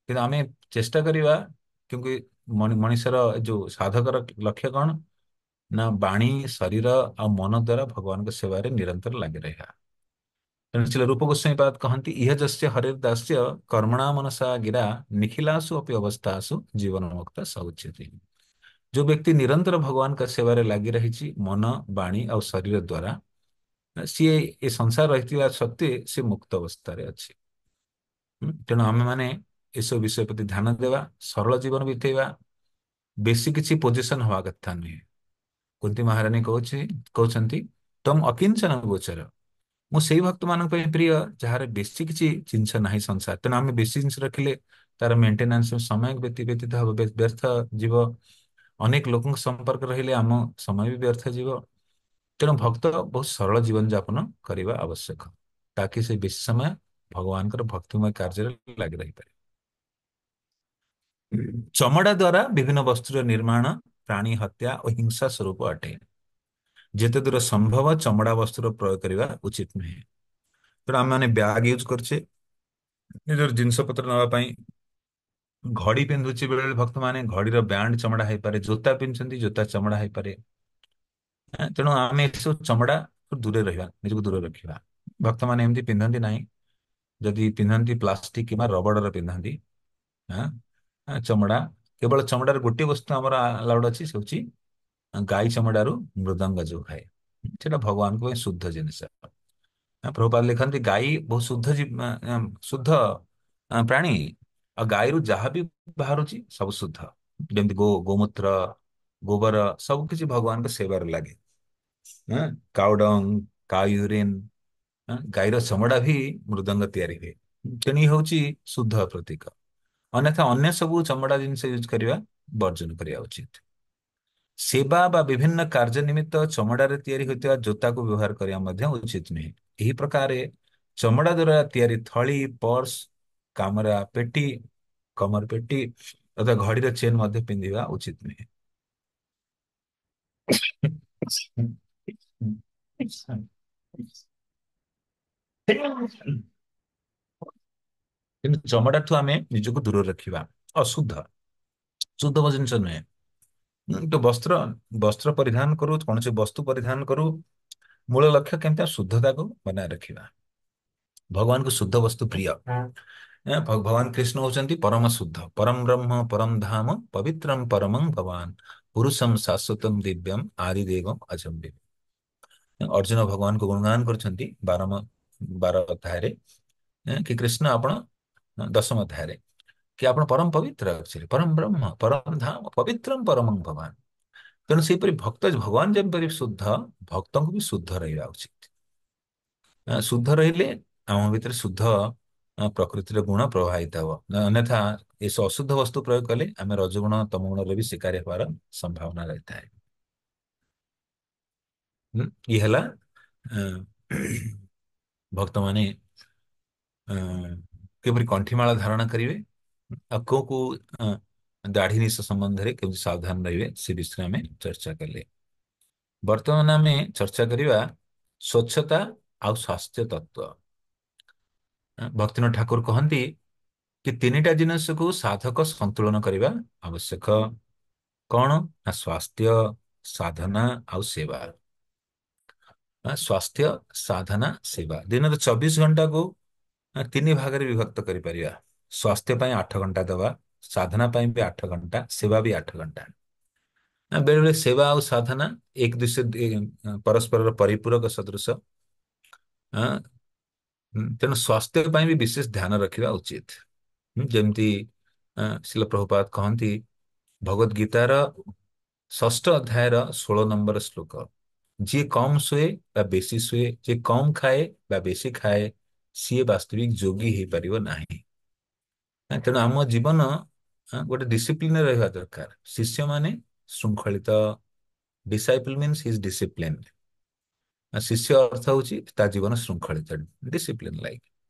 କିନ୍ତୁ ଆମେ ଚେଷ୍ଟା କରିବା, କିନ୍ତୁ ମଣିଷର ଯୋଉ ସାଧକର ଲକ୍ଷ୍ୟ କଣ ନା, ବାଣୀ, ଶରୀର ଆଉ ମନ ଦ୍ଵାରା ଭଗବାନଙ୍କ ସେବାରେ ନିରନ୍ତର ଲାଗି ରହିବା। ତେଣୁ ଶ୍ରୀଲ ରୂପ ଗୋସ୍ୱାମୀ ପାଦ କହନ୍ତି, ଇହ ଯସ୍ୟ ହରିର୍ ଦାସ୍ୟ କର୍ମଣା ମନସା ଗିରା ନିଖିଲାସୁ ଅପି ଅବସ୍ଥାସୁ ଜୀବନ ମୁକ୍ତ ସଉଚ୍ୟତି। ଯୋଉ ବ୍ୟକ୍ତି ନିରନ୍ତର ଭଗବାନଙ୍କ ସେବାରେ ଲାଗି ରହିଛି ମନ, ବାଣୀ ଆଉ ଶରୀର ଦ୍ଵାରା, ସିଏ ଏ ସଂସାର ରହିଥିବା ସତ୍ତ୍ୱେ ସେ ମୁକ୍ତ ଅବସ୍ଥାରେ ଅଛି। ତେଣୁ ଆମେ ମାନେ ଏସବୁ ବିଷୟ ପ୍ରତି ଧ୍ୟାନ ଦେବା, ସରଳ ଜୀବନ ବିତେଇବା, ବେଶୀ କିଛି ପୋଜିସନ ହବା କଥା ନୁହେଁ। କୁନ୍ତି ମହାରାଣୀ କହୁଛନ୍ତି ତମ ଅକିଞ୍ଚନ ଗୋଚର। ମୁଁ ସେଇ ଭକ୍ତ ମାନଙ୍କ ପାଇଁ ପ୍ରିୟ ଯାହାର ବେଶୀ କିଛି ଜିନିଷ ନାହିଁ ସଂସାର। ତେଣୁ ଆମେ ବେଶୀ ଜିନିଷ ରଖିଲେ ତାର ମେଣ୍ଟେନାନ୍ସ ସମୟ ବ୍ୟତୀତ ହବ, ବ୍ୟର୍ଥ ଯିବ। ଅନେକ ଲୋକଙ୍କ ସମ୍ପର୍କ ରହିଲେ ଆମ ସମୟ ବି ବ୍ୟର୍ଥ ଯିବ। ତେଣୁ ଭକ୍ତ ବହୁତ ସରଳ ଜୀବନ ଯାପନ କରିବା ଆବଶ୍ୟକ, ତାକି ସେ ବେଶୀ ସମୟ ଭଗବାନଙ୍କର ଭକ୍ତିମୟ କାର୍ଯ୍ୟରେ ଲାଗି ରହିପାରେ। ଚମଡା ଦ୍ୱାରା ବିଭିନ୍ନ ବସ୍ତୁର ନିର୍ମାଣ ପ୍ରାଣୀ ହତ୍ୟା ଓ ହିଂସା ସ୍ୱରୂପ ଅଟେ। ଯେତେ ଦୂର ସମ୍ଭବ ଚମଡା ବସ୍ତୁର ପ୍ରୟୋଗ କରିବା ଉଚିତ ନୁହେଁ। ତେଣୁ ଆମେ ମାନେ ବ୍ୟାଗ ୟୁଜ କରୁଛେ ନିଜର ଜିନିଷ ପତ୍ର ନେବା ପାଇଁ। ଘଡି ପିନ୍ଧୁଛି ବେଳେ ଭକ୍ତମାନେ ଘଡିର ବ୍ୟାଣ୍ଡ ଚମଡା ହେଇପାରେ, ଜୋତା ପିନ୍ଧୁଛନ୍ତି ଜୋତା ଚମଡା ହେଇପାରେ। ତେଣୁ ଆମେ ଏସବୁ ଚମଡା ଦୂରରେ ରହିବା, ନିଜକୁ ଦୂରରେ ରଖିବା। ଭକ୍ତମାନେ ଏମିତି ପିନ୍ଧନ୍ତି ନାହିଁ, ଯଦି ପିନ୍ଧନ୍ତି ପ୍ଲାଷ୍ଟିକ କିମ୍ବା ରବରର ପିନ୍ଧନ୍ତି। ହଁ, ଚମଡା, କେବଳ ଚମଡାର ଗୋଟିଏ ବସ୍ତୁ ଆମର ଆଲାଉଡ ଅଛି, ସେ ହଉଛି ଗାଈ ଚମଡାରୁ ମୃଦଙ୍ଗ ଯୋଉ ଖାଏ, ସେଟା ଭଗବାନଙ୍କ ପାଇଁ ଶୁଦ୍ଧ ଜିନିଷ। ପ୍ରଭୁପାଦ ଲେଖନ୍ତି ଗାଈ ବହୁତ ଶୁଦ୍ଧ ପ୍ରାଣୀ, ଆଉ ଗାଈରୁ ଯାହା ବି ବାହାରୁଛି ସବୁ ଶୁଦ୍ଧ। ଯେମିତି ଗୋମୂତ୍ର, ଗୋବର ସବୁ କିଛି ଭଗବାନଙ୍କ ସେବାରେ ଲାଗେ। ହଁ, କାଉଡଙ୍ଗ, କାଉ ୟୁରିନ, ଗାଈର ଚମଡା ବି ମୃଦଙ୍ଗ ତିଆରି ହୁଏ। ତେଣୁ ଇଏ ହଉଛି ଶୁଦ୍ଧ ପ୍ରତୀକ। ଅନ୍ୟଥା ଅନ୍ୟ ସବୁ ଚମଡା ଜିନିଷ ୟୁଜ କରିବା ବର୍ଜନ କରିବା ଉଚିତ। ସେବା ବା ବିଭିନ୍ନ କାର୍ଯ୍ୟ ନିମିତ୍ତ ଚମଡାରେ ତିଆରି ହୋଇଥିବା ଜୋତାକୁ ବ୍ୟବହାର କରିବା ମଧ୍ୟ ଉଚିତ ନୁହେଁ। ଏହି ପ୍ରକାରେ ଚମଡା ଦ୍ୱାରା ତିଆରି ଥଳି, ପର୍ସ, କାମରା ପେଟି, କମର ପେଟି ତଥା ଘଡିର ଚେନ୍ ମଧ୍ୟ ପିନ୍ଧିବା ଉଚିତ ନୁହେଁ। କିନ୍ତୁ ଚମଡାଠୁ ଆମେ ନିଜକୁ ଦୂରରେ ରଖିବା। ଅଶୁଦ୍ଧ, ଶୁଦ୍ଧ ଜିନିଷ ନୁହେଁ। ତ ବସ୍ତ୍ର ପରିଧାନ କରୁ, କୌଣସି ବସ୍ତୁ ପରିଧାନ କରୁ, ମୂଳ ଲକ୍ଷ୍ୟ କେମିତି ଶୁଦ୍ଧତାକୁ ବନାୟ ରଖିବା। ଭଗବାନଙ୍କୁ ଶୁଦ୍ଧ ବସ୍ତୁ ପ୍ରିୟ। ଭଗବାନ କୃଷ୍ଣ ହଉଛନ୍ତି ପରମ ଶୁଦ୍ଧ, ପରମ ବ୍ରହ୍ମ, ପରମ ଧାମ, ପବିତ୍ରମ ପରମଂ ଭଗବାନ, ପୁରୁଷମ ଶାଶ୍ୱତମ ଦିବ୍ୟମ ଆଦି ଦେବମ ଅଜମ୍ବିମ। ଅର୍ଜୁନ ଭଗବାନଙ୍କୁ ଗୁଣଗାନ କରୁଛନ୍ତି ବାର ଅଧ୍ୟାୟରେ, କି କୃଷ୍ଣ ଆପଣ ଦଶମ ଅଧ୍ୟାୟରେ, କି ଆପଣ ପରମ ପବିତ୍ର ଅଛନ୍ତି, ପରମ ବ୍ରହ୍ମ, ପରମ ଧାମ, ପବିତ୍ରମ ପରମଂ ଭଗବାନ। ତେଣୁ ସେହିପରି ଭକ୍ତ, ଭଗବାନ ଯେପରି ଶୁଦ୍ଧ, ଭକ୍ତଙ୍କୁ ବି ଶୁଦ୍ଧ ରହିବା ଉଚିତ। ଶୁଦ୍ଧ ରହିଲେ ଆମ ଭିତରେ ଶୁଦ୍ଧ ପ୍ରକୃତିର ଗୁଣ ପ୍ରବାହିତ ହବ। ଅନ୍ୟଥା ଏସବୁ ଅଶୁଦ୍ଧ ବସ୍ତୁ ପ୍ରୟୋଗ କଲେ ଆମେ ରଜଗୁଣ ତମ ଗୁଣରେ ବି ଶିକାରୀ ହେବାର ସମ୍ଭାବନା ରହିଥାଏ। ଇଏ ହେଲା ଭକ୍ତମାନେ କିପରି କଣ୍ଠିମାଳ ଧାରଣ କରିବେ, ଆଉ ଦାଢି ନିଶ ସମ୍ବନ୍ଧରେ କେମିତି ସାବଧାନ ରହିବେ ସେ ବିଷୟରେ ଆମେ ଚର୍ଚ୍ଚା କଲେ। ବର୍ତ୍ତମାନ ଆମେ ଚର୍ଚ୍ଚା କରିବା ସ୍ୱଚ୍ଛତା ଆଉ ସ୍ୱାସ୍ଥ୍ୟ ତତ୍ତ୍ୱ। ଭକ୍ତିନାଥ ଠାକୁର କହନ୍ତି କି ତିନିଟା ଜିନିଷକୁ ସାଧକ ସନ୍ତୁଳନ କରିବା ଆବଶ୍ୟକ। କଣ ନା ସ୍ୱାସ୍ଥ୍ୟ, ସାଧନା ଆଉ ସେବା। ସ୍ୱାସ୍ଥ୍ୟ, ସାଧନା, ସେବା। ଦିନରେ 24 ଘଣ୍ଟାକୁ ତିନି ଭାଗରେ ବିଭକ୍ତ କରିପାରିବା। ସ୍ୱାସ୍ଥ୍ୟ ପାଇଁ 8 ଘଣ୍ଟା ଦେବା, ସାଧନା ପାଇଁ ବି 8 ଘଣ୍ଟା, ସେବା ବି 8 ଘଣ୍ଟା। ବେଳେ ବେଳେ ସେବା ଆଉ ସାଧନା ଏକ ପରସ୍ପରର ପରିପୂରକ ସଦୃଶ। ତେଣୁ ସ୍ୱାସ୍ଥ୍ୟ ପାଇଁ ବି ବିଶେଷ ଧ୍ୟାନ ରଖିବା ଉଚିତ। ଯେମିତି ଶ୍ରୀଲ ପ୍ରଭୁପାଦ କହନ୍ତି ଭଗବତ ଗୀତାର 6ଠ ଅଧ୍ୟାୟର 16 ନମ୍ବର ଶ୍ଲୋକ, ଯିଏ କମ ଶୋଏ ବା ବେଶୀ ଶୋଏ, ଯିଏ କମ ଖାଏ ବା ବେଶୀ ଖାଏ, ସିଏ ବାସ୍ତବିକ ଯୋଗୀ ହେଇପାରିବ ନାହିଁ। ତେଣୁ ଆମ ଜୀବନ ଗୋଟେ ଡିସିପ୍ଲିନରେ ରହିବା ଦରକାର। ଶିଷ୍ୟମାନେ ଶୃଙ୍ଖଳିତ, ଡିସାଇପଲ ମିନ୍ସ ହି ଇଜ ଡିସିପ୍ଲିନ। ଶିଷ୍ୟ ଅର୍ଥ ହଉଛି ତା ଜୀବନ ଶୃଙ୍ଖଳିତ, ଡିସିପ୍ଲିନ ଲାଇକ।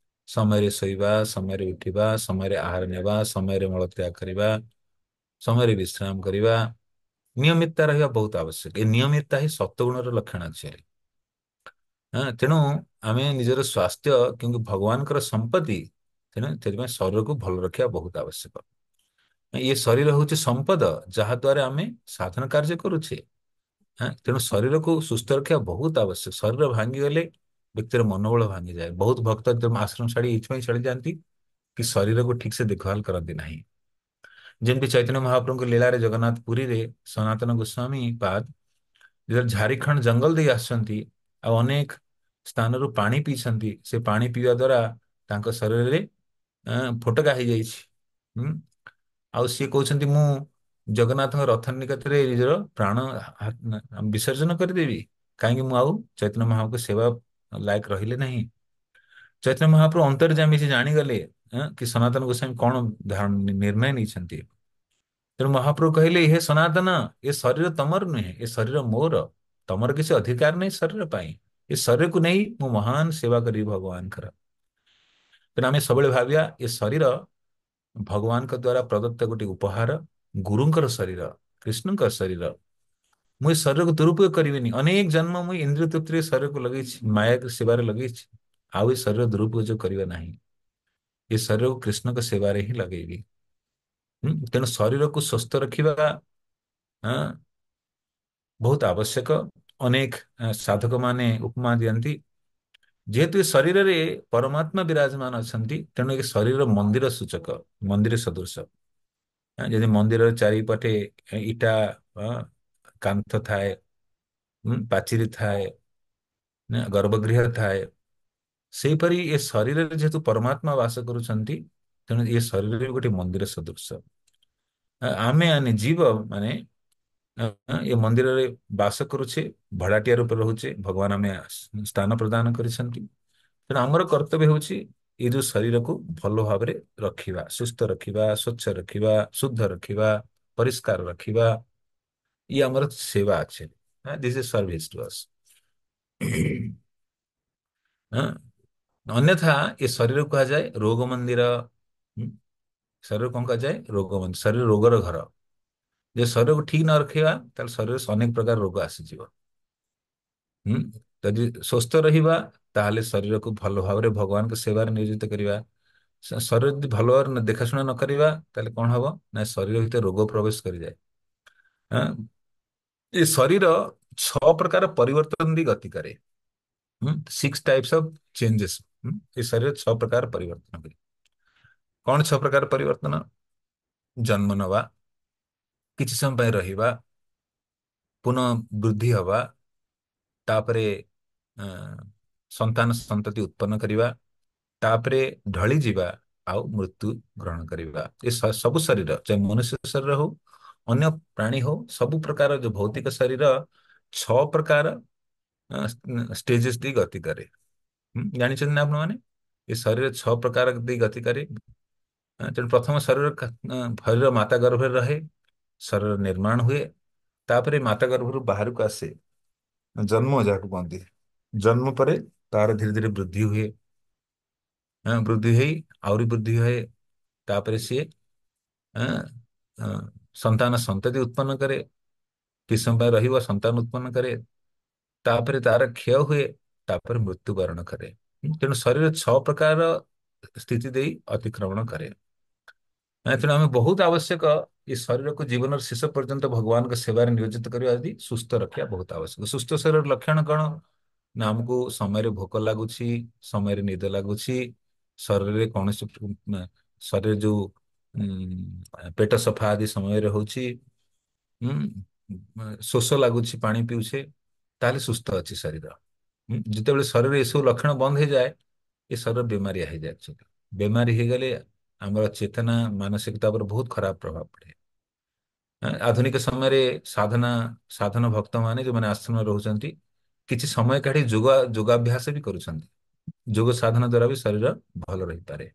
ସମୟରେ ଶୋଇବା, ସମୟରେ ଉଠିବା, ସମୟରେ ଆହାର ନେବା, ସମୟରେ ମଳତ୍ୟାଗ କରିବା, ସମୟରେ ବିଶ୍ରାମ କରିବା, ନିୟମିତତା ରହିବା ବହୁତ ଆବଶ୍ୟକ। ଏ ନିୟମିତତା ହିଁ ସତ୍ୱଗୁଣର ଲକ୍ଷଣ ଅଛି। ତେଣୁ ଆମେ ନିଜର ସ୍ୱାସ୍ଥ୍ୟ କିନ୍ତୁ ଭଗବାନଙ୍କର ସମ୍ପତ୍ତି, ତେଣୁ ସେଥିପାଇଁ ଶରୀରକୁ ଭଲ ରଖିବା ବହୁତ ଆବଶ୍ୟକ। ଇଏ ଶରୀର ହଉଛି ସମ୍ପଦ, ଯାହା ଦ୍ୱାରା ଆମେ ସାଧନ କାର୍ଯ୍ୟ କରୁଛେ। ତେଣୁ ଶରୀରକୁ ସୁସ୍ଥ ରଖିବା ବହୁତ ଆବଶ୍ୟକ। ଶରୀର ଭାଙ୍ଗିଗଲେ ବ୍ୟକ୍ତିର ମନୋବଳ ଭାଙ୍ଗିଯାଏ। ବହୁତ ଭକ୍ତ ଆଶ୍ରମ ଛାଡି ଏଇଥିପାଇଁ ଛାଡି ଯାଆନ୍ତି କି ଶରୀରକୁ ଠିକ ସେ ଦେଖଭାଲ କରନ୍ତି ନାହିଁ। ଯେମିତି ଚୈତନ୍ୟ ମହାପ୍ରଭୁଙ୍କ ଲୀଳାରେ ଜଗନ୍ନାଥ ପୁରୀରେ ସନାତନ ଗୋସ୍ୱାମୀ ପାଦ ଯେତେବେଳେ ଝାଡଖଣ୍ଡ ଜଙ୍ଗଲ ଦେଇ ଆସିଛନ୍ତି ଆଉ ଅନେକ ସ୍ଥାନରୁ ପାଣି ପିଇଛନ୍ତି, ସେ ପାଣି ପିଇବା ଦ୍ୱାରା ତାଙ୍କ ଶରୀରରେ ଫୋଟକା ହେଇଯାଇଛି। ହୁଁ। ଆଉ ସିଏ କହୁଛନ୍ତି ମୁଁ ଜଗନ୍ନାଥଙ୍କ ରଥ ନିକଟରେ ନିଜର ପ୍ରାଣ ବିସର୍ଜନ କରିଦେବି, କାହିଁକି ମୁଁ ଆଉ ଚୈତନ୍ୟ ମହାପ୍ରଭୁଙ୍କ ସେବା ଲାୟକ ରହିଲେ ନାହିଁ। ଚୈତନ୍ୟ ମହାପ୍ରଭୁ ଅନ୍ତର୍ଯ୍ୟାମୀ ସେ ଜାଣିଗଲେ କି ସନାତନ ଗୋସ୍ୱାମୀ କଣ ନିର୍ଣ୍ଣୟ ନେଇଛନ୍ତି। ତେଣୁ ମହାପ୍ରଭୁ କହିଲେ, ହେ ସନାତନ, ଏ ଶରୀର ତମର ନୁହେଁ, ଏ ଶରୀର ମୋର। ତମର କିଛି ଅଧିକାର ନାହିଁ ଶରୀର ପାଇଁ। ଏ ଶରୀରକୁ ନେଇ ମୁଁ ମହାନ ସେବା କରିବି ଭଗବାନଙ୍କର। ତେଣୁ ଆମେ ସବୁବେଳେ ଭାବିବା ଏ ଶରୀର ଭଗବାନଙ୍କ ଦ୍ଵାରା ପ୍ରଦତ୍ତ ଗୋଟେ ଉପହାର, ଗୁରୁଙ୍କର ଶରୀର, କୃଷ୍ଣଙ୍କ ଶରୀର। ମୁଁ ଏ ଶରୀରକୁ ଦୁରୁପଯୋଗ କରିବିନି। ଅନେକ ଜନ୍ମ ମୁଁ ଇନ୍ଦ୍ରିୟ ତୃପ୍ତିରେ ଶରୀରକୁ ଲଗେଇଛି, ମାୟା ସେବାରେ ଲଗେଇଛି। ଆଉ ଏ ଶରୀର ଦୁରୁପଯୋଗ କରିବା ନାହିଁ। ଏ ଶରୀରକୁ କୃଷ୍ଣଙ୍କ ସେବାରେ ହିଁ ଲଗେଇବି। ତେଣୁ ଶରୀରକୁ ସୁସ୍ଥ ରଖିବା ଆଁ, ବହୁତ ଆବଶ୍ୟକ। ଅନେକ ସାଧକ ମାନେ ଉପମା ଦିଅନ୍ତି, ଯେହେତୁ ଏ ଶରୀରରେ ପରମାତ୍ମା ବିରାଜମାନ ଅଛନ୍ତି, ତେଣୁ ଏ ଶରୀର ମନ୍ଦିର ସୂଚକ, ମନ୍ଦିର ସଦୃଶ। ଯଦି ମନ୍ଦିରର ଚାରିପଟେ ଇଟା ଅ, କାନ୍ଥ ଥାଏ, ପାଚିରି ଥାଏ, ଗର୍ଭଗୃହ ଥାଏ, ସେହିପରି ଏ ଶରୀରରେ ଯେହେତୁ ପରମାତ୍ମା ବାସ କରୁଛନ୍ତି, ତେଣୁ ଏ ଶରୀରରେ ବି ଗୋଟେ ମନ୍ଦିର ସଦୃଶ। ଆମେ ମାନେ ଜୀବ ମାନେ ଏ ମନ୍ଦିରରେ ବାସ କରୁଛେ, ଭଡାଟିଆ ରୂପେ ରହୁଛେ, ଭଗବାନ ଆମେ ସ୍ଥାନ ପ୍ରଦାନ କରିଛନ୍ତି। ତେଣୁ ଆମର କର୍ତ୍ତବ୍ୟ ହେଉଛି ଏଇ ଯୋଉ ଶରୀରକୁ ଭଲ ଭାବରେ ରଖିବା, ସୁସ୍ଥ ରଖିବା, ସ୍ୱଚ୍ଛ ରଖିବା, ଶୁଦ୍ଧ ରଖିବା, ପରିଷ୍କାର ରଖିବା। ଇଏ ଆମର ସେବା ଅଛି। ଦିସ୍ ଇଜ ସର୍ଭିସ ଟୁ ଅସ୍। ଅନ୍ୟଥା ଏ ଶରୀର କୁହାଯାଏ ରୋଗ ମନ୍ଦିର। ହୁଁ, ଶରୀର କଣ କୁହାଯାଏ? ରୋଗ ମନ୍ଦିର। ଶରୀର ରୋଗର ଘର। ଯେ ଶରୀରକୁ ଠିକ ନ ରଖିବା, ତାହେଲେ ଶରୀରରେ ଅନେକ ପ୍ରକାର ରୋଗ ଆସିଯିବ। ହୁଁ। ଯଦି ସୁସ୍ଥ ରହିବା, ତାହେଲେ ଶରୀରକୁ ଭଲ ଭାବରେ ଭଗବାନଙ୍କ ସେବାରେ ନିୟୋଜିତ କରିବା। ଶରୀର ଯଦି ଭଲ ଭାବରେ ଦେଖାଶୁଣା ନ କରିବା, ତାହେଲେ କଣ ହବ ନା ଶରୀର ଭିତରେ ରୋଗ ପ୍ରବେଶ କରିଯାଏ। ଆଁ, ଏ ଶରୀର 6 ପ୍ରକାର ପରିବର୍ତ୍ତନ ଦେଇ ଗତି କରେ। 6 types of changes। ଏ ଶରୀର 6 ପ୍ରକାର ପରିବର୍ତ୍ତନ ହୁଏ। କଣ 6 ପ୍ରକାର ପରିବର୍ତ୍ତନ? ଜନ୍ମ ନବା, କିଛି ସମୟ ପାଇଁ ରହିବା, ପୁନଃ ବୃଦ୍ଧି ହବା, ତାପରେ ଅ, ସନ୍ତାନ ସନ୍ତତି ଉତ୍ପନ୍ନ କରିବା, ତାପରେ ଢଳି ଯିବା, ଆଉ ମୃତ୍ୟୁ ଗ୍ରହଣ କରିବା। ଏ ସବୁ ଶରୀର, ଚାहे ମନୁଷ୍ୟ ଶରୀର ହଉ, ଅନ୍ୟ ପ୍ରାଣୀ ହଉ, ସବୁ ପ୍ରକାର ଯୋଉ ଭୌତିକ ଶରୀର 6 ପ୍ରକାର ଷ୍ଟେଜେସ୍ ଦେଇ ଗତି କରେ। ଜାଣିଛନ୍ତି ନା ଆପଣମାନେ? ଏ ଶରୀର 6 ପ୍ରକାର ଦେଇ ଗତି କରେ। ତେଣୁ ପ୍ରଥମ ଶରୀର ମାତା ଗର୍ଭରେ ରହେ, ଶରୀର ନିର୍ମାଣ ହୁଏ, ତାପରେ ମାତା ଗର୍ଭରୁ ବାହାରକୁ ଆସେ, ଜନ୍ମ ଯାହାକୁ କହନ୍ତି। ଜନ୍ମ ପରେ ତାର ଧୀରେ ଧୀରେ ବୃଦ୍ଧି ହୁଏ। ବୃଦ୍ଧି ହେଇ ଆହୁରି ବୃଦ୍ଧି ହୁଏ, ତାପରେ ସିଏ ଆଁ, ଆଁ, ସନ୍ତାନ ସନ୍ତତି ଉତ୍ପନ୍ନ କରେ, କିଛି ସମୟ ପାଇଁ ରହିବ, ସନ୍ତାନ ଉତ୍ପନ୍ନ କରେ, ତାପରେ ତାର କ୍ଷୟ ହୁଏ, ତାପରେ ମୃତ୍ୟୁବରଣ କରେ। ତେଣୁ ଶରୀର 6 ପ୍ରକାର ସ୍ଥିତି ଦେଇ ଅତିକ୍ରମଣ କରେ। ତେଣୁ ଆମେ ବହୁତ ଆବଶ୍ୟକ ଏ ଶରୀରକୁ ଜୀବନର ଶେଷ ପର୍ଯ୍ୟନ୍ତ ଭଗବାନଙ୍କ ସେବାରେ ନିୟୋଜିତ କରିବା, ଯଦି ସୁସ୍ଥ ରଖିବା ବହୁତ ଆବଶ୍ୟକ। ସୁସ୍ଥ ଶରୀରର ଲକ୍ଷଣ କଣ? ନା ଆମକୁ ସମୟରେ ଭୋକ ଲାଗୁଛି, ସମୟରେ ନିଦ ଲାଗୁଛି, ଶରୀରରେ କୌଣସି ଶରୀରରେ ଯୋଉ ପେଟ ସଫା ଆଦି ସମୟରେ ହଉଛି, ଶୋଷ ଲାଗୁଛି, ପାଣି ପିଉଛେ, ତାହେଲେ ସୁସ୍ଥ ଅଛି ଶରୀର। ଯେତେବେଳେ ଶରୀରରେ ଏସବୁ ଲକ୍ଷଣ ବନ୍ଦ ହେଇଯାଏ, ଏ ଶରୀର ବେମାରିଆ ହେଇଯାଏ actually। ବେମାରୀ ହେଇଗଲେ ଆମର ଚେତନା ମାନସିକତା ଉପରେ ବହୁତ ଖରାପ ପ୍ରଭାବ ପଡେ। ଆଧୁନିକ ସମୟରେ ସାଧନ ଭକ୍ତ ମାନେ ଯୋଉମାନେ ଆଶ୍ରମରେ ରହୁଛନ୍ତି, କିଛି ସମୟ କାଢି ଯୋଗାଭ୍ୟାସ ବି କରୁଛନ୍ତି। ଯୋଗ ସାଧନ ଦ୍ଵାରା ବି ଶରୀର ଭଲ ରହିପାରେ।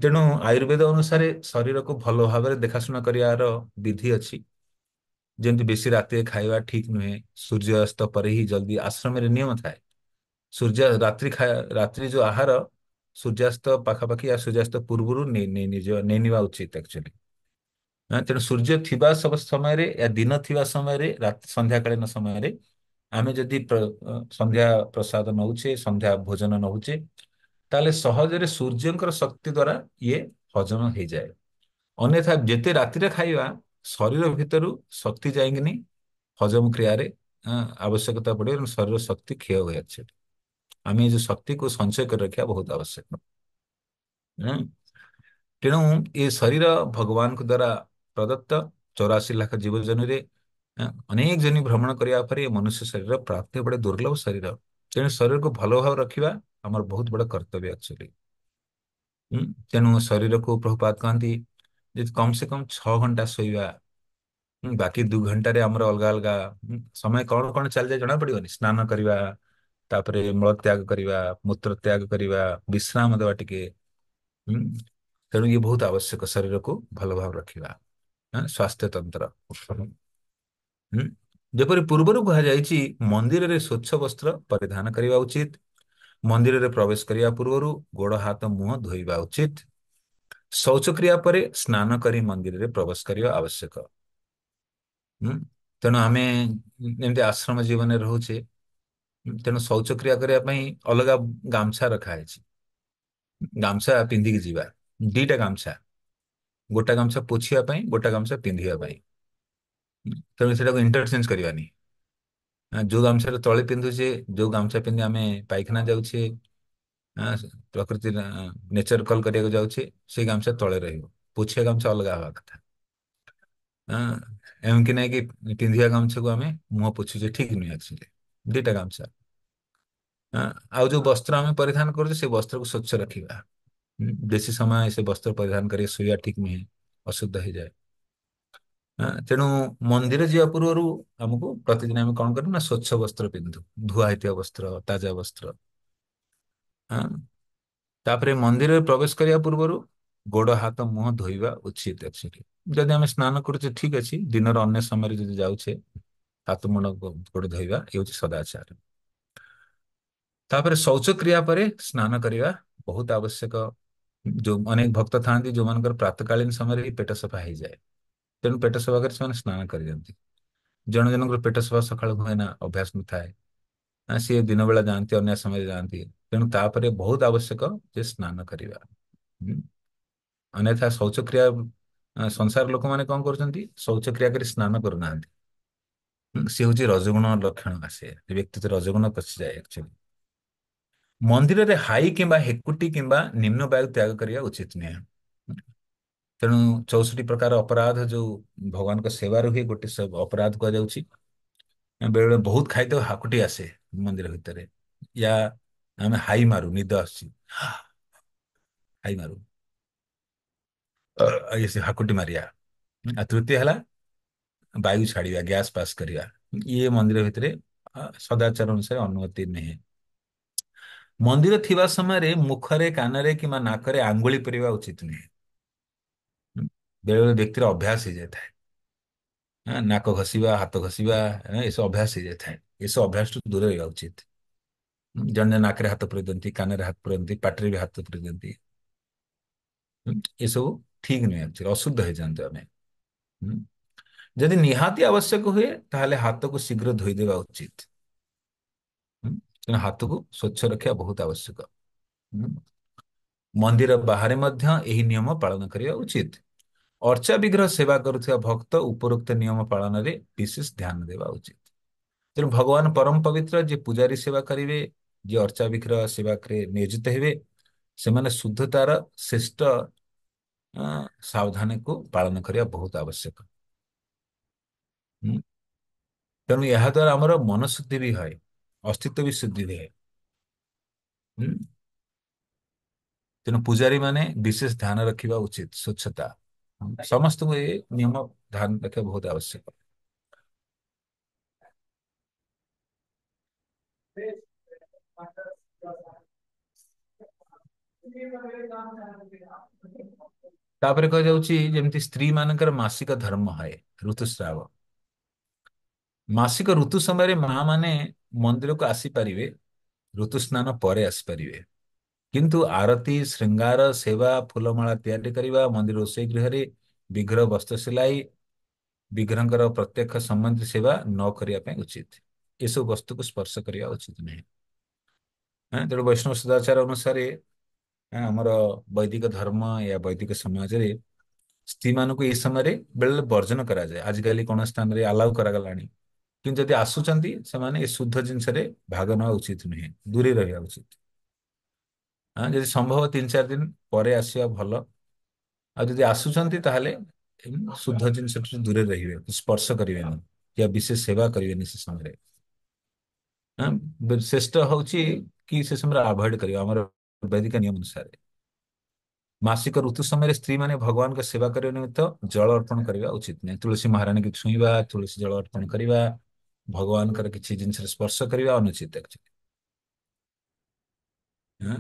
ତେଣୁ ଆୟୁର୍ବେଦ ଅନୁସାରେ ଶରୀରକୁ ଭଲ ଭାବରେ ଦେଖାଶୁଣା କରିବାର ବିଧି ଅଛି। ଯେମିତି ବେଶୀ ରାତିରେ ଖାଇବା ଠିକ ନୁହେଁ, ସୂର୍ଯ୍ୟାସ୍ତ ପରେ ହିଁ ଜଲ୍ଦି, ଆଶ୍ରମରେ ନିୟମ ଥାଏ। ରାତ୍ରି ଯୋଉ ଆହାର ସୂର୍ଯ୍ୟାସ୍ତ ପାଖାପାଖି ସୂର୍ଯ୍ୟାସ୍ତ ପୂର୍ବରୁ ନେଇବା ଉଚିତ ଆକ୍ଚୁଆଲି। ତେଣୁ ସୂର୍ଯ୍ୟ ଥିବା ସବୁ ସମୟରେ, ଦିନ ଥିବା ସମୟରେ, ସନ୍ଧ୍ୟାକାଳୀନ ସମୟରେ ଆମେ ଯଦି ସନ୍ଧ୍ୟା ପ୍ରସାଦ ନଉଛେ, ସନ୍ଧ୍ୟା ଭୋଜନ ନଉଛେ, ତାହେଲେ ସହଜରେ ସୂର୍ଯ୍ୟଙ୍କର ଶକ୍ତି ଦ୍ଵାରା ଇଏ ହଜମ ହେଇଯାଏ। ଅନ୍ୟଥା ଯେତେ ରାତିରେ ଖାଇବା, ଶରୀର ଭିତରୁ ଶକ୍ତି ଯାଇକିନି ହଜମ କ୍ରିୟାରେ ଆବଶ୍ୟକତା ପଡେ ଏବଂ ଶରୀର ଶକ୍ତି କ୍ଷୟ ହୁଏ ଅଛି। ଆମେ ଏ ଯୋଉ ଶକ୍ତିକୁ ସଞ୍ଚୟ କରି ରଖିବା ବହୁତ ଆବଶ୍ୟକ। ଉଁ, ତେଣୁ ଏ ଶରୀର ଭଗବାନଙ୍କ ଦ୍ଵାରା ପ୍ରଦତ୍ତ। 84 ଲାଖ ଜୀବ ଜନିରେ ଅନେକ ଜନି ଭ୍ରମଣ କରିବା ପରେ ଏ ମନୁଷ୍ୟ ଶରୀର ପ୍ରାପ୍ତି ବଡେ ଦୁର୍ଲଭ ଶରୀର। ତେଣୁ ଶରୀରକୁ ଭଲ ଭାବରେ ରଖିବା ଆମର ବହୁତ ବଡ କର୍ତ୍ତବ୍ୟ ଅଛି। ଉଁ, ତେଣୁ ଶରୀରକୁ ପ୍ରଭୁପାଦ କହନ୍ତି ଯେ କମ ସେ କମ 6 ଘଣ୍ଟା ଶୋଇବା। ବାକି 2 ଘଣ୍ଟାରେ ଆମର ଅଲଗା ଅଲଗା ସମୟ କଣ କଣ ଚାଲିଯାଏ ଜଣା ପଡିବନି। ସ୍ନାନ କରିବା, ତାପରେ ମଳ ତ୍ୟାଗ କରିବା, ମୂତ୍ର ତ୍ୟାଗ କରିବା, ବିଶ୍ରାମ ଦେବା ଟିକେ। ହୁଁ। ତେଣୁ ଇଏ ବହୁତ ଆବଶ୍ୟକ ଶରୀରକୁ ଭଲ ଭାବରେ ରଖିବା। ସ୍ୱାସ୍ଥ୍ୟ ତନ୍ତ୍ର। ହୁଁ। ଯେପରି ପୂର୍ବରୁ କୁହାଯାଇଛି ମନ୍ଦିରରେ ସ୍ୱଚ୍ଛ ବସ୍ତ୍ର ପରିଧାନ କରିବା ଉଚିତ। ମନ୍ଦିରରେ ପ୍ରବେଶ କରିବା ପୂର୍ବରୁ ଗୋଡ଼ ହାତ ମୁହଁ ଧୋଇବା ଉଚିତ। ଶୌଚକ୍ରିୟା ପରେ ସ୍ନାନ କରି ମନ୍ଦିରରେ ପ୍ରବେଶ କରିବା ଆବଶ୍ୟକ। ହୁଁ। ତେଣୁ ଆମେ ଯେମିତି ଆଶ୍ରମ ଜୀବନରେ ରହୁଛେ, ତେଣୁ ଶୌଚକ୍ରିୟା କରିବା ପାଇଁ ଅଲଗା ଗାମଛା ରଖା ହେଇଛି। ଗାମଛା ପିନ୍ଧିକି ଯିବା। ଦିଟା ଗାମଛା, ଗୋଟା ଗାମଛା ପୋଛିବା ପାଇଁ, ଗୋଟା ଗାମଛା ପିନ୍ଧିବା ପାଇଁ। ତେଣୁ ସେଟାକୁ ଇଣ୍ଟରଚେଞ୍ଜ କରିବାନି। ଯୋଉ ଗାମଛାରେ ତଳେ ପିନ୍ଧୁଛେ, ଯୋଉ ଗାମଛା ପିନ୍ଧି ଆମେ ପାଇଖାନା ଯାଉଛେ, ଆଁ, ପ୍ରକୃତି ନେଚର କଲ କରିବାକୁ ଯାଉଛେ, ସେଇ ଗାମଛା ତଳେ ରହିବ। ପୋଛିଆ ଗାମଛା ଅଲଗା ହବା କଥା। ଆଁ, ଏମିତି ନାଇଁ କି ପିନ୍ଧିବା ଗାମଛାକୁ ଆମେ ମୁହଁ ପୋଛୁଛେ, ଠିକ ନୁହେଁ ଆକ୍ଚୁଆଲି। ଦିଟା ଗାମଛା। ଆଁ, ଆଉ ଯୋଉ ବସ୍ତ୍ର ଆମେ ପରିଧାନ କରୁଛେ ସେ ବସ୍ତ୍ରକୁ ସ୍ୱଚ୍ଛ ରଖିବା। ବେଶୀ ସମୟ ସେ ବସ୍ତ୍ର ପରିଧାନ କରି ଶୋଇବା ଠିକ ନୁହେଁ, ଅଶୁଦ୍ଧ ହେଇଯାଏ। ତେଣୁ ମନ୍ଦିର ଯିବା ପୂର୍ବରୁ ଆମକୁ ପ୍ରତିଦିନ ଆମେ କଣ କରୁ ନା ସ୍ୱଚ୍ଛ ବସ୍ତ୍ର ପିନ୍ଧୁ, ଧୁଆ ହେଇଥିବା ବସ୍ତ୍ର, ତାଜା ବସ୍ତ୍ର। ହଁ। ତାପରେ ମନ୍ଦିରରେ ପ୍ରବେଶ କରିବା ପୂର୍ବରୁ ଗୋଡ ହାତ ମୁହଁ ଧୋଇବା ଉଚିତ ଅଛି। ଯଦି ଆମେ ସ୍ନାନ କରୁଛେ ଠିକ ଅଛି, ଦିନର ଅନ୍ୟ ସମୟରେ ଯଦି ଯାଉଛେ ହାତ ମୁଣ୍ଡ ଗୋଡ ଧୋଇବା ହେଉଛି ସଦାଚାର। ତାପରେ ଶୌଚକ୍ରିୟା ପରେ ସ୍ନାନ କରିବା ବହୁତ ଆବଶ୍ୟକ। ଯୋଉ ଅନେକ ଭକ୍ତ ଥାଆନ୍ତି ଯୋଉମାନଙ୍କର ପ୍ରାତକାଳୀନ ସମୟରେ ହିଁ ପେଟ ସଫା ହେଇଯାଏ, ତେଣୁ ପେଟ ସଫା କରି ସେମାନେ ସ୍ନାନ କରିଦିଅନ୍ତି। ଜଣ ଜଣଙ୍କର ପେଟ ସଫା ସକାଳୁ ହୁଏ ନା, ଅଭ୍ୟାସ ନଥାଏ। ସିଏ ଦିନ ବେଳା ଯାଆନ୍ତି, ଅନ୍ୟ ସମୟରେ ଯାଆନ୍ତି। ତେଣୁ ତାପରେ ବହୁତ ଆବଶ୍ୟକ ଯେ ସ୍ନାନ କରିବା। ହୁଁ। ଅନ୍ୟଥା ଶୌଚକ୍ରିୟା ସଂସାର ଲୋକମାନେ କଣ କରୁଛନ୍ତି, ଶୌଚକ୍ରିୟା କରି ସ୍ନାନ କରୁନାହାନ୍ତି। ସେ ହଉଛି ରଜଗୁଣ ଲକ୍ଷଣ ଆସେ, ବ୍ୟକ୍ତିତ୍ୱ ରଜଗୁଣ ପଶିଯାଏ ଆକ୍ଚୁଆଲି। ମନ୍ଦିରରେ ହାଇ କିମ୍ବା ହେକୁଟି କିମ୍ବା ନିମ୍ନ ବାୟୁ ତ୍ୟାଗ କରିବା ଉଚିତ ନୁହେଁ। ତେଣୁ 64 ପ୍ରକାର ଅପରାଧ ଯୋଉ ଭଗବାନଙ୍କ ସେବାରେ ହୁଏ ଗୋଟେ ଅପରାଧ କୁହାଯାଉଛି। ବେଳେ ବେଳେ ବହୁତ ଖାଇତେ ହାକୁଟି ଆସେ ମନ୍ଦିର ଭିତରେ, ୟା ଆମେ ହାଇ ମାରୁ, ନିଦ ଆସୁଛି ହାଇ ମାରୁ, ଇଏ ସେ ହାକୁଟି ମାରିବା। ଆଉ ତୃତୀୟ ହେଲା ବାୟୁ ଛାଡିବା, ଗ୍ୟାସ ପାସ୍ କରିବା। ଇଏ ମନ୍ଦିର ଭିତରେ ସଦାଚାର ଅନୁସାରେ ଅନୁମତି ନୁହେଁ। ମନ୍ଦିର ଥିବା ସମୟରେ ମୁଖରେ, କାନରେ କିମ୍ବା ନାକରେ ଆଙ୍ଗୁଳି ପୁରେଇବା ଉଚିତ ନୁହେଁ। ବେଳେ ବେଳେ ବ୍ୟକ୍ତିର ଅଭ୍ୟାସ ହେଇଯାଇଥାଏ। ନାକ ଘଷିବା, ହାତ ଘଷିବା, ଏସବୁ ଅଭ୍ୟାସ ହେଇଯାଇଥାଏ। ଏସବୁ ଅଭ୍ୟାସଠୁ ଦୂର ରହିବା ଉଚିତ। ଜଣେ ଜଣେ ନାକରେ ହାତ ପୁରେଇ ଦିଅନ୍ତି, କାନରେ ହାତ ପୁରାନ୍ତି, ପାଟିରେ ବି ହାତ ପୁରେଇ ଦିଅନ୍ତି। ଏସବୁ ଠିକ ନୁହେଁ, ଆକ୍ଚୁଆଲି ଅଶୁଦ୍ଧ ହେଇଯାଆନ୍ତି ଆମେ। ହୁଁ। ଯଦି ନିହାତି ଆବଶ୍ୟକ ହୁଏ ତାହେଲେ ହାତକୁ ଶୀଘ୍ର ଧୋଇଦେବା ଉଚିତ। ହୁଁ। ତେଣୁ ହାତକୁ ସ୍ୱଚ୍ଛ ରଖିବା ବହୁତ ଆବଶ୍ୟକ। ହୁଁ। ମନ୍ଦିର ବାହାରେ ମଧ୍ୟ ଏହି ନିୟମ ପାଳନ କରିବା ଉଚିତ। ଅର୍ଚ୍ଚା ବିଗ୍ରହ ସେବା କରୁଥିବା ଭକ୍ତ ଉପରୋକ୍ତ ନିୟମ ପାଳନରେ ବିଶେଷ ଧ୍ୟାନ ଦେବା ଉଚିତ। ତେଣୁ ଭଗବାନ ପରମ ପବିତ୍ର, ଯିଏ ପୂଜାରୀ ସେବା କରିବେ, ଯିଏ ଅର୍ଚ୍ଚା ବିଗ୍ରହ ସେବାରେ ନିୟୋଜିତ ହେବେ, ସେମାନେ ଶୁଦ୍ଧତାର ଶ୍ରେଷ୍ଠ ସାବଧାନକୁ ପାଳନ କରିବା ବହୁତ ଆବଶ୍ୟକ। ହୁଁ। ତେଣୁ ଏହା ଦ୍ୱାରା ଆମର ମନଶୁଦ୍ଧି ବି ହୁଏ, ଅସ୍ତିତ୍ବ ବି ଶୁଦ୍ଧି ହୁଏ। ହୁଁ। ତେଣୁ ପୂଜାରୀ ମାନେ ବିଶେଷ ଧ୍ୟାନ ରଖିବା ଉଚିତ ସ୍ୱଚ୍ଛତା। ସମସ୍ତଙ୍କୁ ଏ ନିୟମ ଧ୍ୟାନ ରଖିବା ବହୁତ ଆବଶ୍ୟକ। ତାପରେ କୁହାଯାଉଛି ଯେମିତି ସ୍ତ୍ରୀ ମାନଙ୍କର ମାସିକ ଧର୍ମ ହଏ, ଋତୁସ୍ରାବ। ମାସିକ ଋତୁ ସମୟରେ ମା ମାନେ ମନ୍ଦିରକୁ ଆସିପାରିବେ, ଋତୁ ସ୍ନାନ ପରେ ଆସିପାରିବେ। କିନ୍ତୁ ଆରତି, ଶୃଙ୍ଗାର, ସେବା, ଫୁଲମାଳା ତିଆରି କରିବା, ମନ୍ଦିର ରୋଷେଇ ଗୃହରେ ବିଗ୍ରହ ବସ୍ତ୍ର ସିଲାଇ, ବିଗ୍ରହଙ୍କର ପ୍ରତ୍ୟକ୍ଷ ସମ୍ବନ୍ଧୀ ସେବା ନ କରିବା ପାଇଁ ଉଚିତ। ଏସବୁ ବସ୍ତୁକୁ ସ୍ପର୍ଶ କରିବା ଉଚିତ ନୁହେଁ। ତେଣୁ ବୈଷ୍ଣବ ସଦାଚାର ଅନୁସାରେ ଆମର ବୈଦିକ ଧର୍ମ ୟା ବୈଦିକ ସମାଜରେ ସ୍ତ୍ରୀ ମାନଙ୍କୁ ଏଇ ସମୟରେ ବେଳେ ବର୍ଜନ କରାଯାଏ। ଆଜିକାଲି କୌଣସି ସ୍ଥାନରେ ଆଲାଉ କରାଗଲାଣି। କିନ୍ତୁ ଯଦି ଆସୁଛନ୍ତି ସେମାନେ ଏ ଶୁଦ୍ଧ ଜିନିଷରେ ଭାଗ ନେବା ଉଚିତ ନୁହେଁ, ଦୂରେଇ ରହିବା ଉଚିତ। ଯଦି ସମ୍ଭବ 3-4 ଦିନ ପରେ ଆସିବା ଭଲ। ଆଉ ଯଦି ଆସୁଛନ୍ତି ତାହେଲେ ଶୁଦ୍ଧ ଜିନିଷଠୁ ଦୂରରେ ରହିବେ, ସ୍ପର୍ଶ କରିବେନି, ୟା ବିଶେଷ ସେବା କରିବେନି ସେ ସମୟରେ। ଶ୍ରେଷ୍ଠ ହଉଛି କି ସେ ସମୟରେ ଆଭଏଡ କରିବା ଆମର ବୈଦିକ ନିୟମ ଅନୁସାରେ। ମାସିକ ଋତୁ ସମୟରେ ସ୍ତ୍ରୀ ମାନେ ଭଗବାନଙ୍କ ସେବା କରିବା ନିମିତ୍ତ ଜଳ ଅର୍ପଣ କରିବା ଉଚିତ ନାହିଁ। ତୁଳସୀ ମହାରାଣୀକୁ ଛୁଇଁବା, ତୁଳସୀ ଜଳ ଅର୍ପଣ କରିବା, ଭଗବାନଙ୍କର କିଛି ଜିନିଷରେ ସ୍ପର୍ଶ କରିବା ଅନୁଚିତ actually। ହଁ?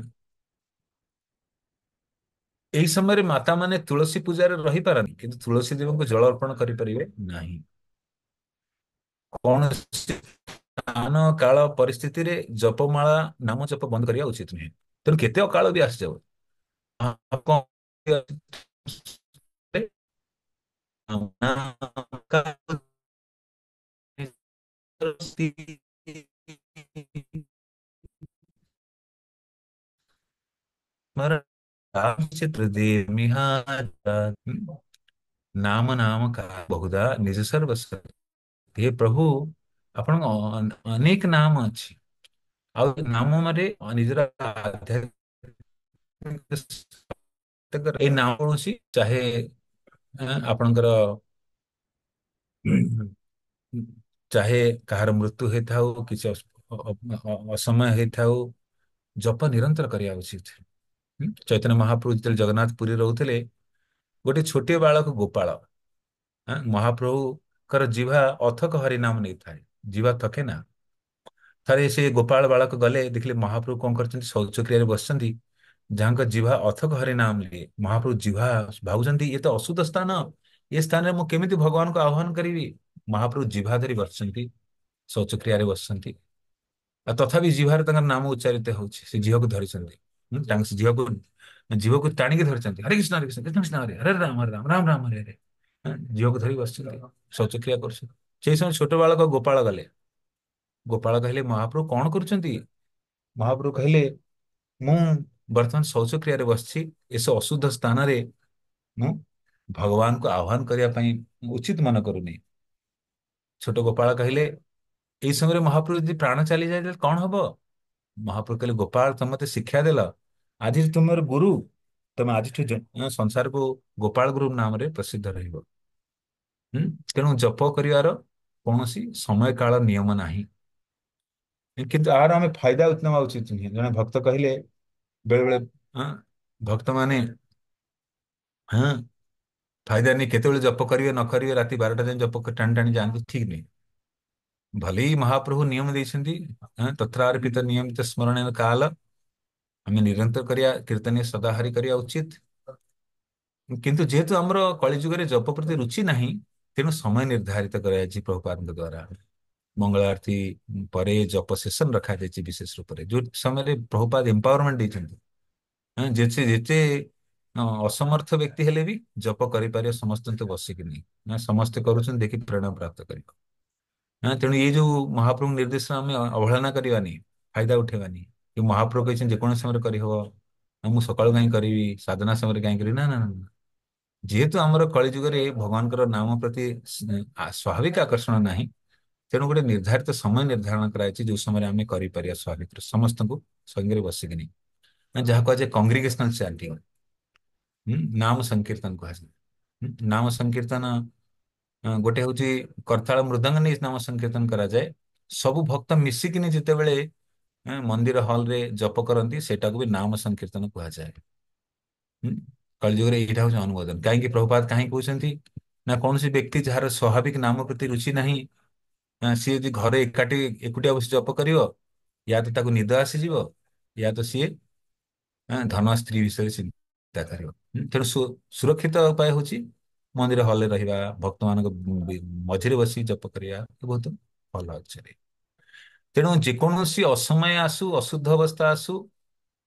ଏହି ସମୟରେ ମାତା ମାନେ ତୁଳସୀ ପୂଜାରେ ରହିପାରନ୍ତି କିନ୍ତୁ ତୁଳସୀ ଦେବଙ୍କୁ ଜଳ ଅର୍ପଣ କରିପାରିବେ ନାହିଁ। କୌଣସି ସ୍ଥାନ କାଳ ପରିସ୍ଥିତିରେ ଜପମାଳା ନାମ ଜପ ବନ୍ଦ କରିବା ଉଚିତ ନୁହେଁ। ତେଣୁ କେତେ ଅକାଳ ବି ଆସିଯାଉ କଣ चित्र दे मिहार नाम नाम का बहुधा निज सर्वस्व। हे प्रभु ଆପଣଙ୍କ ଅନେକ ନାମ ଅଛି ଆଉ ନାମ ମାରେ ନିଜର ଆଧ୍ୟାତ୍ମିକ ଏଇ ନାମ କୌଣସି ଚାହେ ଆପଣଙ୍କର ଚାହେ କାହାର ମୃତ୍ୟୁ ହେଇଥାଉ କିଛି ଅସମୟ ହେଇଥାଉ ଜପ ନିରନ୍ତର କରିବା ଉଚିତ। ଚୈତନ୍ୟ ମହାପ୍ରଭୁ ଯେତେବେଳେ ଜଗନ୍ନାଥ ପୁରୀ ରହୁଥିଲେ ଗୋଟେ ଛୋଟିଆ ବାଳକ ଗୋପାଳ ମହାପ୍ରଭୁଙ୍କର ଜିଭା ଅଥକ ହରି ନାମ ନେଇଥାଏ। ଜିଭା ଥକେ ନା। ଥରେ ସେ ଗୋପାଳ ବାଳକ ଗଲେ ଦେଖିଲେ ମହାପ୍ରଭୁ କଣ କରିଛନ୍ତି ଶୌଚକ୍ରିୟାରେ ବସିଛନ୍ତି। ଯାହାଙ୍କ ଜିଭା ଅଥକ ହରି ନାମ ନିଏ। ମହାପ୍ରଭୁ ଜିଭା ଭାବୁଛନ୍ତି ଇଏ ତ ଅଶୁଦ୍ଧ ସ୍ଥାନ, ଏ ସ୍ଥାନରେ ମୁଁ କେମିତି ଭଗବାନଙ୍କୁ ଆହ୍ୱାନ କରିବି। ମହାପ୍ରଭୁ ଜିଭା ଧରି ବସିଛନ୍ତି, ଶୌଚକ୍ରିୟାରେ ବସିଛନ୍ତି ଆଉ ତଥାପି ଜିଭାରେ ତାଙ୍କର ନାମ ଉଚ୍ଚାରିତ ହଉଛି। ସେ ଝିଅକୁ ଧରିଛନ୍ତି। ତାଙ୍କ ସେ ଝିଅକୁ ଟାଣିକି ଧରିଛନ୍ତି। ହରେ କୃଷ୍ଣ ହରେ ହରେ ରାମ ହରେ ରାମ ରାମ ରାମ ହରେ ହରେ। ଝିଅକୁ ଧରି ବସିଛନ୍ତି, ଶୌଚକ୍ରିୟା କରୁଛନ୍ତି। ସେଇ ସମୟ ଛୋଟ ବାଳକ ଗୋପାଳ ଗଲେ। ଗୋପାଳ କହିଲେ ମହାପ୍ରଭୁ କଣ କରୁଛନ୍ତି? ମହାପ୍ରଭୁ କହିଲେ ମୁଁ ବର୍ତ୍ତମାନ ଶୌଚକ୍ରିୟାରେ ବସିଛି। ଏସବୁ ଅଶୁଦ୍ଧ ସ୍ଥାନରେ ମୁଁ ଭଗବାନଙ୍କୁ ଆହ୍ୱାନ କରିବା ପାଇଁ ଉଚିତ ମନେ କରୁନି। ଛୋଟ ଗୋପାଳ କହିଲେ ଏଇ ସମୟରେ ମହାପ୍ରଭୁ ଯଦି ପ୍ରାଣ ଚାଲିଯାଏ ତାହେଲେ କଣ ହବ? ମହାପ୍ରଭୁ କହିଲେ ଗୋପାଳ ତମେ ମତେ ଶିକ୍ଷା ଦେଲ, ଆଜି ତୁମର ଗୁରୁ, ତମେ ଆଜିଠୁ ସଂସାରକୁ ଗୋପାଳ ଗୁରୁ ନାମରେ ପ୍ରସିଦ୍ଧ ରହିବ। ହୁଁ? ତେଣୁ ଜପ କରିବାର କୌଣସି ସମୟ କାଳ ନିୟମ ନାହିଁ। କିନ୍ତୁ ଆହାର ଆମେ ଫାଇଦା ନେବା ଉଚିତ ନୁହେଁ। ଜଣେ ଭକ୍ତ କହିଲେ ବେଳେ ବେଳେ ହଁ ଭକ୍ତ ମାନେ ହଁ ଫାଇଦା ନେଇ କେତେବେଳେ ଜପ କରିବେ ନ କରିବେ ରାତି 12ଟା ଯାଏଁ ଜପ ଟାଣି ଟାଣି ଯାଆନ୍ତି, ଠିକ ନୁହେଁ। ଭଲେ ହିଁ ମହାପ୍ରଭୁ ନିୟମ ଦେଇଛନ୍ତି ତତ୍ରାର୍ପିତ ନିୟମିତ ସ୍ମରଣ କାଳ ଆମେ ନିରନ୍ତର କରିବା, କୀର୍ତ୍ତନୀୟ ସଦାହରି କରିବା ଉଚିତ। କିନ୍ତୁ ଯେହେତୁ ଆମର କଳିଯୁଗରେ ଜପ ପ୍ରତି ରୁଚି ନାହିଁ, ତେଣୁ ସମୟ ନିର୍ଦ୍ଧାରିତ କରାଯାଇଛି ପ୍ରଭୁପାଦଙ୍କ ଦ୍ଵାରା। ମଙ୍ଗଳ ଆରତି ପରେ ଜପ ସେସନ ରଖାଯାଇଛି ବିଶେଷ ରୂପରେ, ଯୋଉ ସମୟରେ ପ୍ରଭୁପାଦ ଏମ୍ପାୱରମେଣ୍ଟ ଦେଇଛନ୍ତି। ଯେତେ ଯେତେ ଅସମର୍ଥ ବ୍ୟକ୍ତି ହେଲେ ବି ଜପ କରିପାରିବ ସମସ୍ତଙ୍କୁ ବସିକି ନେଇ। ସମସ୍ତେ କରୁଛନ୍ତି ଦେଖି ପ୍ରେରଣା ପ୍ରାପ୍ତ କରିବ। ତେଣୁ ଏଇ ଯୋଉ ମହାପ୍ରଭୁ ନିର୍ଦ୍ଦେଶ ଆମେ ଅବହେଳନା କରିବାନି, ଫାଇଦା ଉଠେଇବାନି। କି ମହାପ୍ରଭୁ କହିଛନ୍ତି ଯେକୌଣସି ସମୟରେ କରିହବ, ମୁଁ ସକାଳୁ କାହିଁ କରିବି, ସାଧନା ସମୟରେ କାହିଁ କରିବି, ନା ନା ନା। ଯେହେତୁ ଆମର କଳିଯୁଗରେ ଭଗବାନଙ୍କର ନାମ ପ୍ରତି ସ୍ୱାଭାବିକ ଆକର୍ଷଣ ନାହିଁ, ତେଣୁ ଗୋଟେ ନିର୍ଦ୍ଧାରିତ ସମୟ ନିର୍ଦ୍ଧାରଣ କରାଯାଇଛି ଯୋଉ ସମୟରେ ଆମେ କରିପାରିବା ସ୍ୱାଭାବିକ ସମସ୍ତଙ୍କୁ ସଙ୍ଗରେ ବସିକିନି, ଯାହା କୁହାଯାଏ କଂଗ୍ରିଗେସନାଲ ଚାଣ୍ଟିଂ। ନାମ ସଂକୀର୍ତ୍ତନ କୁହାଯାଏ। ନାମ ସଂକୀର୍ତ୍ତନ ଗୋଟେ ହଉଛି କରତାଳ ମୃଦଙ୍ଗ ନେଇ ନାମ ସଂକୀର୍ତ୍ତନ କରାଯାଏ। ସବୁ ଭକ୍ତ ମିଶିକିନି ଯେତେବେଳେ ମନ୍ଦିର ହଲରେ ଜପ କରନ୍ତି ସେଇଟାକୁ ବି ନାମ ସଂକୀର୍ତ୍ତନ କୁହାଯାଏ। ହୁଁ? କଳିଯୁଗରେ ଏଇଟା ହଉଛି ଅନୁମୋଦନ। କାହିଁକି ପ୍ରଭୁପାଦ କାହିଁକି କହୁଛନ୍ତି ନା କୌଣସି ବ୍ୟକ୍ତି ଯାହାର ସ୍ୱାଭାବିକ ନାମ ପ୍ରତି ରୁଚି ନାହିଁ, ସିଏ ଯଦି ଘରେ ଏକୁଟିଆ ବସି ଜପ କରିବ, ୟା ତ ତାକୁ ନିଦ ଆସିଯିବ, ୟା ତ ସିଏ ଧନ ସ୍ତ୍ରୀ ବିଷୟରେ ଚିନ୍ତା କରିବ। ତେଣୁ ସୁରକ୍ଷିତ ଉପାୟ ହଉଛି ମନ୍ଦିର ହଲରେ ରହିବା, ଭକ୍ତମାନଙ୍କ ମଝିରେ ବସି ଜପ କରିବା ବହୁତ ଭଲ ଅଛି। ତେଣୁ ଯେକୌଣସି ଅସମୟ ଆସୁ, ଅଶୁଦ୍ଧ ଅବସ୍ଥା ଆସୁ,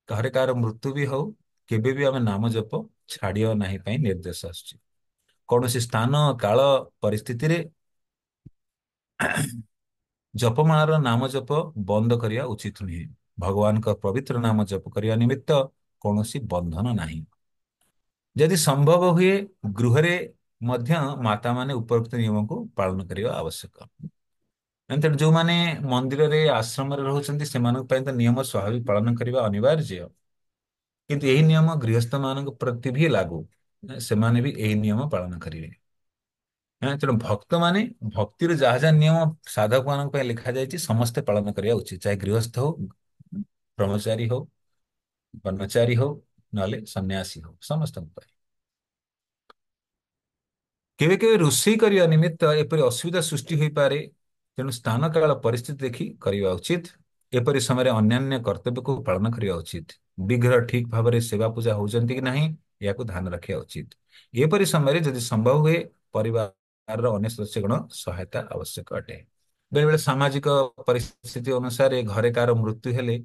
କାହାର କାହାର ମୃତ୍ୟୁ ବି ହଉ, କେବେ ବି ଆମେ ନାମ ଜପ ଛାଡିବା ନାହିଁ ପାଇଁ ନିର୍ଦ୍ଦେଶ ଆସୁଛି। କୌଣସି ସ୍ଥାନ କାଳ ପରିସ୍ଥିତିରେ ଜପମାଳାର ନାମ ଜପ ବନ୍ଦ କରିବା ଉଚିତ ନୁହେଁ। ଭଗବାନଙ୍କ ପବିତ୍ର ନାମ ଜପ କରିବା ନିମିତ୍ତ କୌଣସି ବନ୍ଧନ ନାହିଁ। ଯଦି ସମ୍ଭବ ହୁଏ ଗୃହରେ ମଧ୍ୟ ମାତା ମାନେ ଉପରୋକ୍ତ ନିୟମକୁ ପାଳନ କରିବା ଆବଶ୍ୟକ। ତେଣୁ ଯୋଉମାନେ ମନ୍ଦିରରେ ଆଶ୍ରମରେ ରହୁଛନ୍ତି ସେମାନଙ୍କ ପାଇଁ ତ ନିୟମ ସ୍ୱାଭାବିକ ପାଳନ କରିବା ଅନିବାର୍ଯ୍ୟ। କିନ୍ତୁ ଏହି ନିୟମ ଗୃହସ୍ଥ ମାନଙ୍କ ପ୍ରତି ବି ଲାଗୁ। ସେମାନେ ବି ଏହି ନିୟମ ପାଳନ କରିବେ। ତେଣୁ ଭକ୍ତ ମାନେ ଭକ୍ତିର ଯାହା ଯାହା ନିୟମ ସାଧକ ମାନଙ୍କ ପାଇଁ ଲେଖା ଯାଇଛି ସମସ୍ତେ ପାଳନ କରିବା ଉଚିତ। ଚାहे ଗୃହସ୍ଥ ହଉ, ବ୍ରହ୍ମଚାରୀ ହଉ, ବ୍ରହ୍ମଚାରୀ ହଉ, ନହେଲେ ସନ୍ନ୍ୟାସୀ ହଉ, ସମସ୍ତଙ୍କ ପାଇଁ। କେବେ କେବେ ରୋଷେଇ କରିବା ନିମିତ୍ତ ଏପରି ଅସୁବିଧା ସୃଷ୍ଟି ହୋଇପାରେ, ତେଣୁ ସ୍ଥାନ କାଳ ପରିସ୍ଥିତି ଦେଖି କରିବା ଉଚିତ। ଏପରି ସମୟରେ ଅନ୍ୟାନ୍ୟ କର୍ତ୍ତବ୍ୟକୁ ପାଳନ କରିବା ଉଚିତ। ବିଗ୍ରହ ଠିକ ଭାବରେ ସେବା ପୂଜା ହଉଛନ୍ତି କି ନାହିଁ, ଏହାକୁ ଧ୍ୟାନ ରଖିବା ଉଚିତ। ଏପରି ସମୟରେ ଯଦି ସମ୍ଭବ ହୁଏ, ପରିବାରର ଅନ୍ୟ ସଦସ୍ୟଗଣ ସହାୟତା ଆବଶ୍ୟକ ଅଟେ। ବେଳେ ବେଳେ ସାମାଜିକ ପରିସ୍ଥିତି ଅନୁସାରେ ଘରେ କାହାର ମୃତ୍ୟୁ ହେଲେ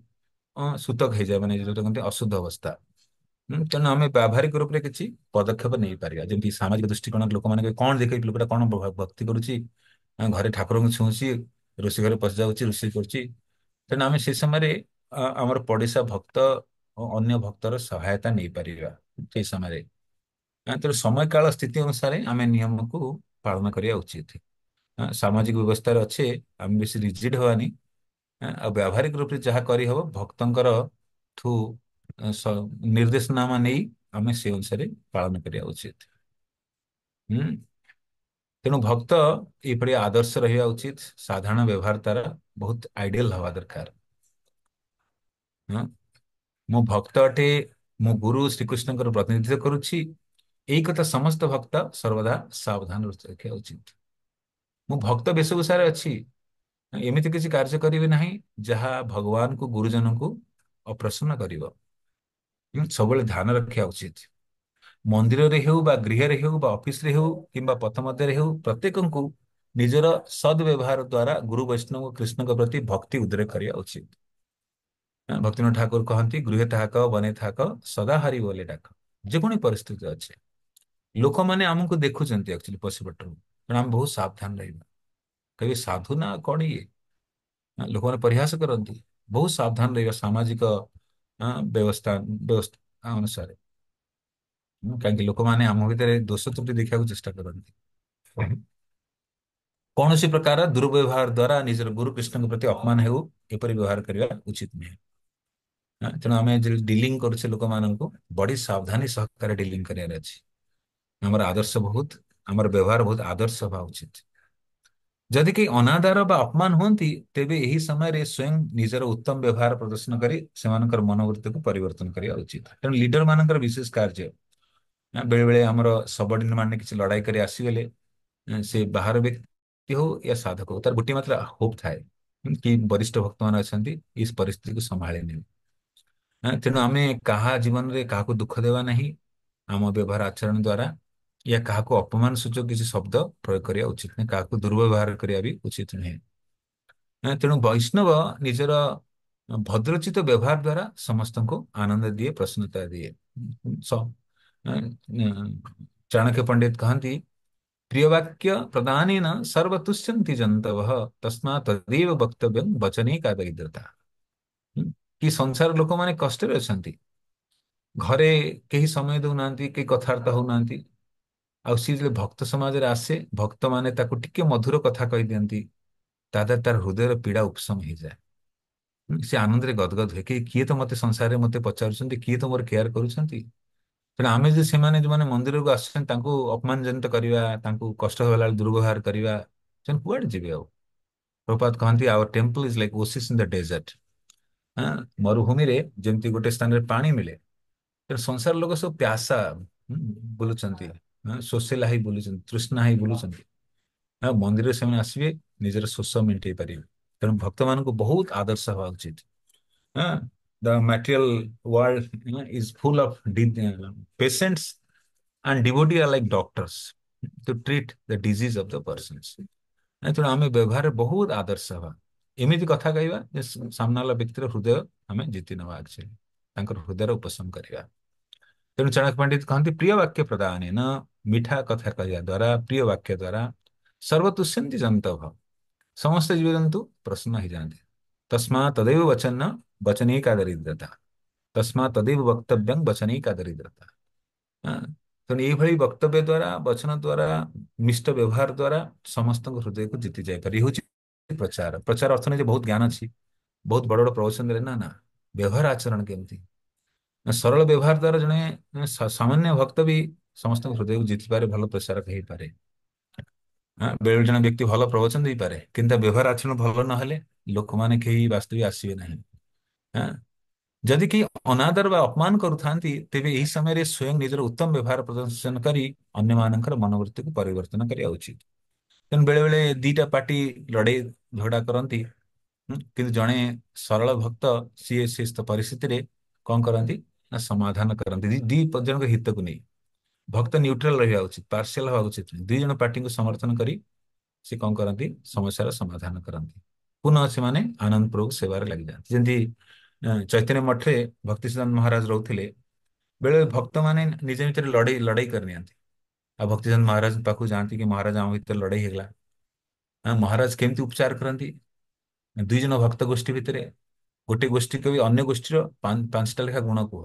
ସୂତକ ହେଇଯାଏ, ମାନେ ଯୋଉଟା କହନ୍ତି ଅଶୁଦ୍ଧ ଅବସ୍ଥା। ତେଣୁ ଆମେ ବ୍ୟବହାରିକ ରୂପରେ କିଛି ପଦକ୍ଷେପ ନେଇପାରିବା, ଯେମିତି ସାମାଜିକ ଦୃଷ୍ଟିକୋଣରେ ଲୋକମାନେ କହିବେ, କଣ ଦେଖେଇ ଲୋକଟା କଣ ଭକ୍ତି କରୁଛି, ଘରେ ଠାକୁରଙ୍କୁ ଛୁଉଁଛି, ରୋଷେଇ ଘରେ ପଶିଯାଉଛି, ରୋଷେଇ କରୁଛି। ତେଣୁ ଆମେ ସେ ସମୟରେ ଆମର ପଡିଶା ଭକ୍ତ ଓ ଅନ୍ୟ ଭକ୍ତର ସହାୟତା ନେଇପାରିବା ସେଇ ସମୟରେ। ତେଣୁ ସମୟ କାଳ ସ୍ଥିତି ଅନୁସାରେ ଆମେ ନିୟମକୁ ପାଳନ କରିବା ଉଚିତ। ସାମାଜିକ ବ୍ୟବସ୍ଥାରେ ଅଛି, ଆମେ ବେଶୀ ରିଜିଡ୍ ହବାନି। ଆଉ ବ୍ୟବହାରିକ ରୂପରେ ଯାହା କରିହବ ଭକ୍ତଙ୍କର ଠୁ ନିର୍ଦ୍ଦେଶନାମା ନେଇ ଆମେ ସେ ଅନୁସାରେ ପାଳନ କରିବା ଉଚିତ। ହୁଁ। ତେଣୁ ଭକ୍ତ ଏପରି ଆଦର୍ଶ ରହିବା ଉଚିତ, ସାଧାରଣ ବ୍ୟବହାର ତାର ବହୁତ ଆଇଡିଆଲ ହବା ଦରକାର। ହଁ, ମୁଁ ଭକ୍ତ ଅଟେ, ମୁଁ ଗୁରୁ ଶ୍ରୀକୃଷ୍ଣଙ୍କର ପ୍ରତିନିଧିତ୍ୱ କରୁଛି, ଏଇ କଥା ସମସ୍ତ ଭକ୍ତ ସର୍ବଦା ସାବଧାନ ରଖିବା ଉଚିତ। ମୁଁ ଭକ୍ତ ବେଶଭୂଷାରେ ଅଛି, ଏମିତି କିଛି କାର୍ଯ୍ୟ କରିବି ନାହିଁ ଯାହା ଭଗବାନଙ୍କୁ ଗୁରୁଜନଙ୍କୁ ଅପ୍ରସନ୍ନ କରିବ। ସବୁବେଳେ ଧ୍ୟାନ ରଖିବା ଉଚିତ। ମନ୍ଦିରରେ ହେଉ ବା ଗୃହରେ ହେଉ ବା ଅଫିସରେ ହେଉ କିମ୍ବା ପଥ ମଧ୍ୟରେ ହେଉ, ପ୍ରତ୍ୟେକଙ୍କୁ ନିଜର ସଦ୍ ବ୍ୟବହାର ଦ୍ଵାରା ଗୁରୁ ବୈଷ୍ଣବ କୃଷ୍ଣଙ୍କ ପ୍ରତି ଭକ୍ତି ଉଦ୍ରେକ କରିବା ଉଚିତ। ଭକ୍ତିନାଥ ଠାକୁର କହନ୍ତି, ଗୃହେ ତାହାକ ବନେ ଥାକ ସଦା ହରି ବୋଲେ ଡାକ। ଯେକୌଣସି ପରିସ୍ଥିତି ଅଛି, ଲୋକମାନେ ଆମକୁ ଦେଖୁଛନ୍ତି ଆକ୍ଚୁଆଲି ପଛପଟରୁ, ତେଣୁ ଆମେ ବହୁତ ସାବଧାନ ରହିବା। କହିବେ ସାଧୁ ନା କଣ ଇଏ, ଲୋକମାନେ ପରିହାସ କରନ୍ତି। ବହୁତ ସାବଧାନ ରହିବା ସାମାଜିକ ବ୍ୟବସ୍ଥା ବ୍ୟବସ୍ଥା ଅନୁସାରେ। କାହିଁକି ଲୋକମାନେ ଆମ ଭିତରେ ଦୋଷ ତ୍ରୁଟି ଦେଖିବାକୁ ଚେଷ୍ଟା କରନ୍ତି। କୌଣସି ପ୍ରକାର ଦୁର୍ବ୍ୟବହାର ଦ୍ଵାରା ନିଜର ଗୁରୁ କୃଷ୍ଣଙ୍କ ପ୍ରତି ଅପମାନ ହେଉ, ଏପରି ବ୍ୟବହାର କରିବା ଉଚିତ ନୁହେଁ। ତେଣୁ ଆମେ ଡିଲିଂ କରୁଛେ ଲୋକମାନଙ୍କୁ, ବଡି ସାବଧାନୀ ସହକାରେ ଡିଲିଂ କରିବାର ଅଛି। ଆମର ଆଦର୍ଶ ବହୁତ, ଆମର ବ୍ୟବହାର ବହୁତ ଆଦର୍ଶ ହବା ଉଚିତ। ଯଦି କେହି ଅନାଦର ବା ଅପମାନ ହୁଅନ୍ତି, ତେବେ ଏହି ସମୟରେ ସ୍ୱୟଂ ନିଜର ଉତ୍ତମ ବ୍ୟବହାର ପ୍ରଦର୍ଶନ କରି ସେମାନଙ୍କର ମନୋବୃତ୍ତିକୁ ପରିବର୍ତ୍ତନ କରିବା ଉଚିତ। ତେଣୁ ଲିଡର ମାନଙ୍କର ବିଶେଷ କାର୍ଯ୍ୟ, ବେଳେ ବେଳେ ଆମର ସବଅର୍ଡିନେଟ ମାନେ କିଛି ଲଢାଇ କରି ଆସିଗଲେ, ସେ ବାହାର ବ୍ୟକ୍ତି ହଉ ୟା ସାଧକ ହଉ, ତାର ଗୋଟିଏ ମାତ୍ର ହୋପ ଥାଏ କି ବରିଷ୍ଠ ଭକ୍ତ ମାନେ ଅଛନ୍ତି ଏଇ ପରିସ୍ଥିତିକୁ ସମ୍ଭାଳି ନେବେ। ତେଣୁ ଆମେ କାହା ଜୀବନରେ କାହାକୁ ଦୁଃଖ ଦେବା ନାହିଁ ଆମ ବ୍ୟବହାର ଆଚରଣ ଦ୍ଵାରା, ୟା କାହାକୁ ଅପମାନ ସୂଚକ କିଛି ଶବ୍ଦ ପ୍ରୟୋଗ କରିବା ଉଚିତ ନୁହେଁ, କାହାକୁ ଦୁର୍ବ୍ୟବହାର କରିବା ବି ଉଚିତ ନୁହେଁ। ତେଣୁ ବୈଷ୍ଣବ ନିଜର ଭଦ୍ରଚିତ ବ୍ୟବହାର ଦ୍ଵାରା ସମସ୍ତଙ୍କୁ ଆନନ୍ଦ ଦିଏ, ପ୍ରସନ୍ନତା ଦିଏ। ଚାଣକ୍ୟ ପଣ୍ଡିତ କହନ୍ତି, ପ୍ରିୟ ବାକ୍ୟ ପ୍ରଦାନେନ ସର୍ବତୁଷ୍ୟନ୍ତି ଜନ୍ତବଃ, ତସ୍ମାତ୍ ତଦେବ ବକ୍ତବ୍ୟଂ ବଚନେ କା ଦରିଦ୍ରତା। କି ସଂସାର ଲୋକମାନେ କଷ୍ଟରେ ଅଛନ୍ତି, ଘରେ କେହି ସମୟ ଦଉନାହାନ୍ତି, କେହି କଥାବାର୍ତ୍ତା ହଉନାହାନ୍ତି, ଆଉ ସିଏ ଯେତେବେଳେ ଭକ୍ତ ସମାଜରେ ଆସେ, ଭକ୍ତ ମାନେ ତାକୁ ଟିକେ ମଧୁର କଥା କହିଦିଅନ୍ତି, ତା ଦ୍ୱାରା ତାର ହୃଦୟର ପୀଡା ଉପଶମ ହେଇଯାଏ। ସେ ଆନନ୍ଦରେ ଗଦଗଦ ହୁଏ, କିଏ ତ ମତେ ସଂସାରରେ ମତେ ପଚାରୁଛନ୍ତି, କିଏ ତ ମୋର କେୟାର କରୁଛନ୍ତି। ତେଣୁ ଆମେ ଯଦି ସେମାନେ ଯୋଉମାନେ ମନ୍ଦିରକୁ ଆସୁଛନ୍ତି ତାଙ୍କୁ ଅପମାନ ଜନିତ କରିବା, ତାଙ୍କୁ କଷ୍ଟ ହେଲା ବେଳେ ଦୁର୍ବ୍ୟବହାର କରିବା, ସେମାନେ କୁଆଡେ ଯିବେ ଆଉ। ପ୍ରଭୁପାଦ କହନ୍ତି, our temple is like oasis in the desert. ମରୁଭୂମିରେ ଯେମିତି ଗୋଟେ ସ୍ଥାନରେ ପାଣି ମିଳେ, ତେଣୁ ସଂସାର ଲୋକ ସବୁ ପ୍ୟାସା ବୁଲୁଛନ୍ତି, ଶୋଷିଲା ହେଇ ବୁଲୁଛନ୍ତି, ତୃଷ୍ଣା ହେଇ ବୁଲୁଛନ୍ତି। ମନ୍ଦିରରେ ସେମାନେ ଆସିବେ, ନିଜର ଶୋଷ ମେଣ୍ଟେଇ ପାରିବେ। ତେଣୁ ଭକ୍ତମାନଙ୍କୁ ବହୁତ ଆଦର୍ଶ ହବା ଉଚିତ। The material world is full of patients and devotee are like doctors to treat the disease of the persons। ତେଣୁ ଆମେ ବ୍ୟବହାରରେ ବହୁତ ଆଦର୍ଶ ହବା, ଏମିତି କଥା କହିବା ଯେ ସାମ୍ନା ବାଲା ବ୍ୟକ୍ତିର ହୃଦୟ ଆମେ ଜିତି ନେବା, ଆକ୍ଚୁଆଲି ତାଙ୍କର ହୃଦୟର ଉପଶମ କରିବା। ତେଣୁ ଚାଣକ୍ୟ ପଣ୍ଡିତ କହନ୍ତି, ପ୍ରିୟ ବାକ୍ୟ ପ୍ରଦାନେନ, ମିଠା କଥା କହିବା ଦ୍ଵାରା, ପ୍ରିୟ ବାକ୍ୟ ଦ୍ଵାରା ସର୍ବତୁଷ୍ୟନ୍ତି ଜନ୍ତଭ, ସମସ୍ତ ଜୀବଜନ୍ତୁ ପ୍ରସନ୍ନ ହେଇଯାଆନ୍ତି। ତସ୍ମା ତଦେବ ବଚନ ବଚନେ କା ଦରିଦ୍ରତା, ତସ୍ମା ତଦେବ ବକ୍ତବ୍ୟଂ ବଚନେ କା ଦରିଦ୍ରତା। ତେଣୁ ଏଇଭଳି ବକ୍ତବ୍ୟ ଦ୍ଵାରା, ବଚନ ଦ୍ଵାରା, ମିଷ୍ଟ ବ୍ୟବହାର ଦ୍ଵାରା ସମସ୍ତଙ୍କ ହୃଦୟକୁ ଜିତି ଯାଇପାରେ। ଇଏ ହଉଛି ପ୍ରଚାର। ପ୍ରଚାର ଅର୍ଥ ନୁହେଁ ଯେ ବହୁତ ଜ୍ଞାନ ଅଛି, ବହୁତ ବଡ ବଡ ପ୍ରବଚନ ଦେଲେ, ନା ନା, ବ୍ୟବହାର ଆଚରଣ କେମିତି, ସରଳ ବ୍ୟବହାର ଦ୍ଵାରା ଜଣେ ସାମାନ୍ୟ ଭକ୍ତ ବି ସମସ୍ତଙ୍କ ହୃଦୟକୁ ଜିତିପାରେ, ଭଲ ପ୍ରଚାରକ ହେଇପାରେ। ବେଳେ ବେଳେ ଜଣେ ବ୍ୟକ୍ତି ଭଲ ପ୍ରବଚନ ଦେଇପାରେ, କିନ୍ତୁ ତା ବ୍ୟବହାର ଆଚରଣ ଭଲ ନହେଲେ ଲୋକମାନେ କେହି ବାସ୍ତବିକ ଆସିବେ ନାହିଁ। ଯଦି କେହି ଅନାଦର ବା ଅପମାନ କରୁଥାନ୍ତି ତେବେ ଏହି ସମୟରେ ସ୍ୱୟଂ ନିଜର ଉତ୍ତମ ବ୍ୟବହାର ପ୍ରଦର୍ଶନ କରି ଅନ୍ୟମାନଙ୍କର ମନୋବୃତ୍ତିକୁ ପରିବର୍ତ୍ତନ କରିବା ଉଚିତ। ତେଣୁ ବେଳେ ବେଳେ ଦିଟା ପାର୍ଟି ଲଢେଇ ଝଗଡା କରନ୍ତି। କିନ୍ତୁ ଜଣେ ସରଳ ଭକ୍ତ ସିଏ ସେ ପରିସ୍ଥିତିରେ କଣ କରନ୍ତି ନା ସମାଧାନ କରନ୍ତି ଦି ଜଣଙ୍କ ହିତକୁ ନେଇ। ଭକ୍ତ ନ୍ୟୁଟ୍ରାଲ ରହିବା ଉଚିତ, ପାର୍ସିଆଲ ହବା ଉଚିତ ନୁହେଁ। ଦୁଇ ଜଣ ପାର୍ଟିଙ୍କୁ ସମର୍ଥନ କରି ସେ କଣ କରନ୍ତି ସମସ୍ୟାର ସମାଧାନ କରନ୍ତି। ପୁନଃ ସେମାନେ ଆନନ୍ଦ ପ୍ରଭୁ ସେବାରେ ଲାଗିଯାଆନ୍ତି। ଯେମିତି ଚୈତନ୍ୟ ମଠରେ ଭକ୍ତି ସିଦ୍ଧାନ୍ତ ମହାରାଜ ରହୁଥିଲେ। ବେଳେ ଭକ୍ତ ମାନେ ନିଜ ଭିତରେ ଲଢେଇ ଲଢେଇ କରିନିଅନ୍ତି। ଆଉ ଭକ୍ତି ସିଦ୍ଧାନ୍ତ ମହାରାଜ ପାଖକୁ ଯାଆନ୍ତି କି ମହାରାଜ ଆମ ଭିତରେ ଲଢେଇ ହେଇଗଲା। ମହାରାଜ କେମିତି ଉପଚାର କରନ୍ତି? ଦୁଇ ଜଣ ଭକ୍ତ ଗୋଷ୍ଠୀ ଭିତରେ ଗୋଟେ ଗୋଷ୍ଠୀ କବି ଅନ୍ୟ ଗୋଷ୍ଠୀର ପାଞ୍ଚଟା ଲେଖା ଗୁଣ କୁହ,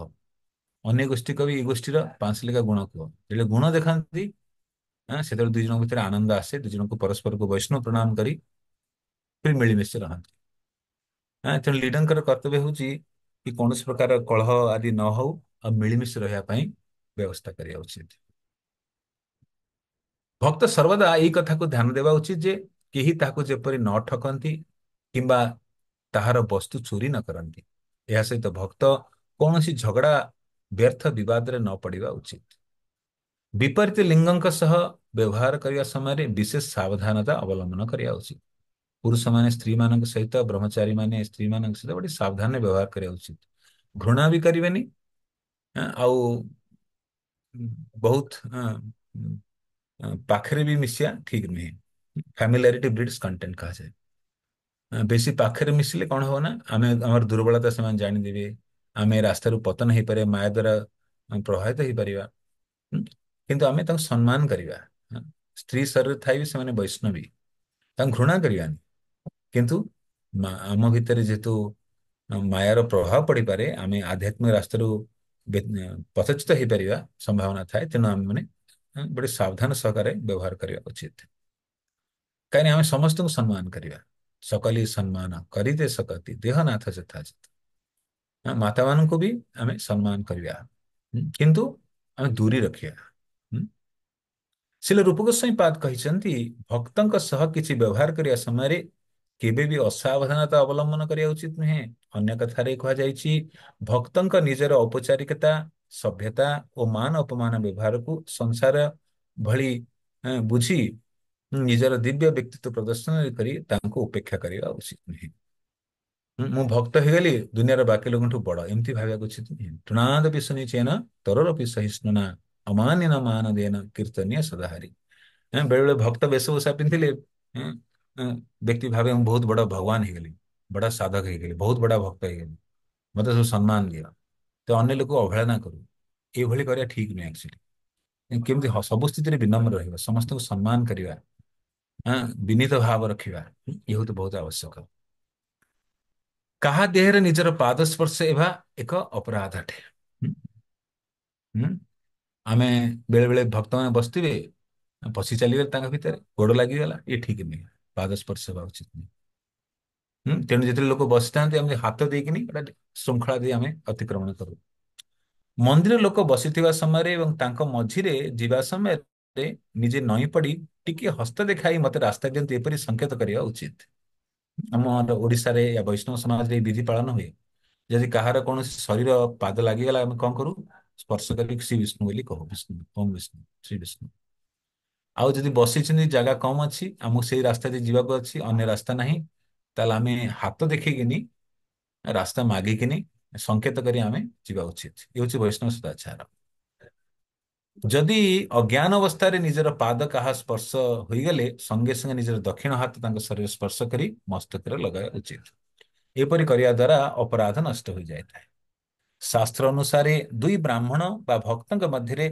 ଅନ୍ୟ ଗୋଷ୍ଠୀ କବି ଏଇ ଗୋଷ୍ଠୀର ପାଞ୍ଚ ଲେଖା ଗୁଣ କୁହ। ଯେତେବେଳେ ଗୁଣ ଦେଖାନ୍ତି ସେତେବେଳେ ଦୁଇ ଜଣଙ୍କ ଭିତରେ ଆନନ୍ଦ ଆସେ। ଦୁଇ ଜଣଙ୍କୁ ପରସ୍ପରକୁ ବୈଷ୍ଣବ ପ୍ରଣାମ କରି ଫିର ମିଳିମିଶି ରହନ୍ତି। ତେଣୁ ଲିଡରଙ୍କର କର୍ତ୍ତବ୍ୟ ହେଉଛି କି କୌଣସି ପ୍ରକାର କଳହ ଆଦି ନ ହଉ ଆଉ ମିଳିମିଶି ରହିବା ପାଇଁ ବ୍ୟବସ୍ଥା କରିବା ଉଚିତ। ଭକ୍ତ ସର୍ବଦା ଏଇ କଥାକୁ ଧ୍ୟାନ ଦେବା ଉଚିତ ଯେ କେହି ତାହାକୁ ଯେପରି ନ ଠକନ୍ତି କିମ୍ବା ତାହାର ବସ୍ତୁ ଚୋରି ନ କରନ୍ତି। ଏହା ସହିତ ଭକ୍ତ କୌଣସି ଝଗଡା ବ୍ୟର୍ଥ ବିବାଦରେ ନ ପଡିବା ଉଚିତ। ବିପରୀତ ଲିଙ୍ଗଙ୍କ ସହ ବ୍ୟବହାର କରିବା ସମୟରେ ବିଶେଷ ସାବଧାନତା ଅବଲମ୍ବନ କରିବା ଉଚିତ। ପୁରୁଷ ମାନେ ସ୍ତ୍ରୀ ମାନଙ୍କ ସହିତ, ବ୍ରହ୍ମଚାରୀ ମାନେ ସ୍ତ୍ରୀ ମାନଙ୍କ ସହିତ ଗୋଟେ ସାବଧାନରେ ବ୍ୟବହାର କରିବା ଉଚିତ। ଘୃଣା ବି କରିବେନି। ଆଉ ବହୁତ ପାଖରେ ବି ମିଶିବା ଠିକ ନୁହେଁ। ଫ୍ୟାମିଲିଆରିଟି ବ୍ରିଡ୍ସ କଣ୍ଟେଣ୍ଟ କୁହାଯାଏ। ବେଶୀ ପାଖରେ ମିଶିଲେ କଣ ହବ ନା ଆମେ ଆମର ଦୁର୍ବଳତା ସେମାନେ ଜାଣିଦେବେ। ଆମେ ରାସ୍ତାରୁ ପତନ ହେଇପାରିବା, ମାୟା ଦ୍ୱାରା ପ୍ରଭାବିତ ହେଇପାରିବା। ହୁଁ? କିନ୍ତୁ ଆମେ ତାଙ୍କୁ ସମ୍ମାନ କରିବା। ସ୍ତ୍ରୀ ଶରୀରରେ ଥାଇ ବି ସେମାନେ ବୈଷ୍ଣବୀ, ତାଙ୍କୁ ଘୃଣା କରିବାନି। କିନ୍ତୁ ଆମ ଭିତରେ ଯେହେତୁ ମାୟାର ପ୍ରଭାବ ପଡିପାରେ, ଆମେ ଆଧ୍ୟାତ୍ମିକ ରାସ୍ତାରୁ ପଥଚ୍ୟୁତ ହେଇପାରିବା ସମ୍ଭାବନା ଥାଏ। ତେଣୁ ଆମେ ମାନେ ଗୋଟେ ସାବଧାନ ସହକାରେ ବ୍ୟବହାର କରିବା ଉଚିତ। କାହିଁକି ଆମେ ସମସ୍ତଙ୍କୁ ସମ୍ମାନ କରିବା। ସକଲି ସମ୍ମାନ କରିଦେ ସକତି ଦେହନାଥ ଯଥାଚିତ। ମାତା ମାନଙ୍କୁ ବି ଆମେ ସମ୍ମାନ କରିବା। କିନ୍ତୁ ଆମେ ଦୂରି ରଖିବା। ହୁଁ? ଶିଲ ରୂପ ଗୋସ୍ୱାମୀ ପାଦ କହିଛନ୍ତି ଭକ୍ତଙ୍କ ସହ କିଛି ବ୍ୟବହାର କରିବା ସମୟରେ କେବେ ବି ଅସାବଧାନତା ଅବଲମ୍ବନ କରିବା ଉଚିତ ନୁହେଁ। ଅନ୍ୟ କଥାରେ କୁହାଯାଇଛି ଭକ୍ତଙ୍କ ନିଜର ଔପଚାରିକତା, ସଭ୍ୟତା ଓ ମାନ ଅପମାନ ବ୍ୟବହାରକୁ ସଂସାର ଭଳି ବୁଝି ନିଜର ଦିବ୍ୟ ବ୍ୟକ୍ତିତ୍ୱ ପ୍ରଦର୍ଶନ କରି ତାଙ୍କୁ ଉପେକ୍ଷା କରିବା ଉଚିତ ନୁହେଁ। ମୁଁ ଭକ୍ତ ହେଇଗଲି ଦୁନିଆର ବାକି ଲୋକଙ୍କଠୁ ବଡ ଏମିତି ଭାବିବାକୁ ଉଚିତ ନୁହେଁ। ତୃଣାଦପି ସୁନିଚେନ ତରରପି ସହିଷ୍ଣୁନା ଅମାନିନ ମାନ ଦେନ କୀର୍ତ୍ତନୀୟ ସଦାହରି। ବେଳେ ବେଳେ ଭକ୍ତ ବେଶଭୂଷା ପିନ୍ଧିଲେ ଏଁ, ଏଁ, ବ୍ୟକ୍ତି ଭାବେ ମୁଁ ବହୁତ ବଡ ଭଗବାନ ହେଇଗଲି, ବଡ ସାଧକ ହେଇଗଲି, ବହୁତ ବଡ ଭକ୍ତ ହେଇଗଲି, ମତେ ସବୁ ସମ୍ମାନ ଦିଅ। ତ ଅନ୍ୟ ଲୋକ ଅବହେଳା କରୁ, ଏଇଭଳି କରିବା ଠିକ ନୁହେଁ ଆକ୍ଚୁଆଲି। କେମିତି ସବୁ ସ୍ଥିତିରେ ବିନମ୍ର ରହିବା, ସମସ୍ତଙ୍କୁ ସମ୍ମାନ କରିବା, ବିନୀତ ଭାବ ରଖିବା, ଇଏ ହଉଛି ବହୁତ ଆବଶ୍ୟକ। କାହା ଦେହରେ ନିଜର ପାଦ ସ୍ପର୍ଶ ହେବା ଏକ ଅପରାଧ ଅଟେ। ହୁଁ? ହୁଁ? ଆମେ ବେଳେ ବେଳେ ଭକ୍ତମାନେ ବସିଥିବେ, ପଶି ଚାଲିଗଲେ ତାଙ୍କ ଭିତରେ, ଗୋଡ ଲାଗିଗଲା, ଇଏ ଠିକ ନୁହେଁ। ପାଦ ସ୍ପର୍ଶ ହେବା ଉଚିତ ନୁହେଁ। ତେଣୁ ଯେତେବେଳେ ଲୋକ ବସିଥାନ୍ତି ଆମେ ହାତ ଦେଇକିନି ଗୋଟେ ଶୃଙ୍ଖଳା ଦେଇ ଆମେ ଅତିକ୍ରମଣ କରୁ। ମନ୍ଦିର ଲୋକ ବସିଥିବା ସମୟରେ ଏବଂ ତାଙ୍କ ମଝିରେ ଯିବା ସମୟରେ ନିଜେ ନଇଁ ପଡି ଟିକେ ହସ୍ତ ଦେଖାଇ ମତେ ରାସ୍ତା ଦିଅନ୍ତୁ ଏପରି ସଂକେତ କରିବା ଉଚିତ। ଆମର ଓଡିଶାରେ ୟା ବୈଷ୍ଣବ ସମାଜରେ ଏହି ବିଧି ପାଳନ ହୁଏ। ଯଦି କାହାର କୌଣସି ଶରୀର ପାଦ ଲାଗିଗଲା ଆମେ କଣ କରୁ? ସ୍ପର୍ଶ କରି ଶ୍ରୀ ବିଷ୍ଣୁ ବୋଲି କହୁ, ବିଷ୍ଣୁ ଓମ୍ ବିଷ୍ଣୁ ଶ୍ରୀ ବିଷ୍ଣୁ। ଆଉ ଯଦି ବସିଛନ୍ତି ଜାଗା କମ ଅଛି, ଆମକୁ ସେଇ ରାସ୍ତା ଦେଇ ଯିବାକୁ ଅଛି, ଅନ୍ୟ ରାସ୍ତା ନାହିଁ, ତାହେଲେ ଆମେ ହାତ ଦେଖେଇକିନି ରାସ୍ତା ମାଗିକିନି ସଂକେତ କରି ଆମେ ଯିବା ଉଚିତ। ଏ ହଉଛି ବୈଷ୍ଣବ ସଦାଚାର। ଯଦି ଅଜ୍ଞାନ ଅବସ୍ଥାରେ ନିଜର ପାଦ କାହା ସ୍ପର୍ଶ ହୋଇଗଲେ ସଙ୍ଗେ ସଙ୍ଗେ ନିଜର ଦକ୍ଷିଣ ହାତ ତାଙ୍କ ଶରୀର ସ୍ପର୍ଶ କରି ମସ୍ତକରେ ଲଗାଇବା ଉଚିତ। ଏପରି କରିବା ଦ୍ୱାରା ଅପରାଧ ନଷ୍ଟ ହୋଇଯାଇଥାଏ। ଶାସ୍ତ୍ର ଅନୁସାରେ ଦୁଇ ବ୍ରାହ୍ମଣ ବା ଭକ୍ତଙ୍କ ମଧ୍ୟରେ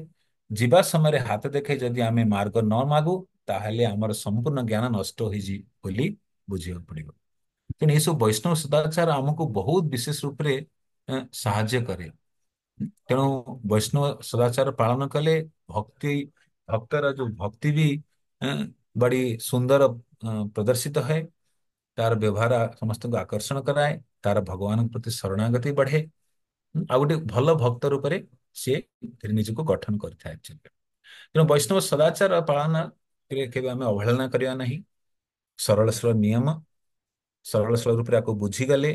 ଯିବା ସମୟରେ ହାତ ଦେଖାଇ ଯଦି ଆମେ ମାର୍ଗ ନ ମାଗୁ ତାହେଲେ ଆମର ସମ୍ପୂର୍ଣ୍ଣ ଜ୍ଞାନ ନଷ୍ଟ ହୋଇଯିବ ବୋଲି ବୁଝିବାକୁ ପଡିବ। ତେଣୁ ଏସବୁ ବୈଷ୍ଣବ ସଦାଚାର ଆମକୁ ବହୁତ ବିଶେଷ ରୂପରେ ସାହାଯ୍ୟ କରେ। ତେଣୁ ବୈଷ୍ଣବ ସଦାଚାର ପାଳନ କଲେ ଭକ୍ତି ଭକ୍ତର ଯୋଉ ଭକ୍ତି ବି ବଡି ସୁନ୍ଦର ପ୍ରଦର୍ଶିତ ହୁଏ। ତାର ବ୍ୟବହାର ସମସ୍ତଙ୍କୁ ଆକର୍ଷଣ କରାଏ, ତାର ଭଗବାନଙ୍କ ପ୍ରତି ଶରଣାଗତି ବଢେ। ଆଉ ଗୋଟେ ଭଲ ଭକ୍ତ ରୂପରେ ସିଏ ନିଜକୁ ଗଠନ କରିଥାଏ। ତେଣୁ ବୈଷ୍ଣବ ସଦାଚାର ପାଳନ କେବେ ଆମେ ଅବହେଳନା କରିବା ନାହିଁ। ସରଳ ସରଳ ନିୟମ ସରଳ ସରଳ ରୂପରେ ଆକୁ ବୁଝିଗଲେ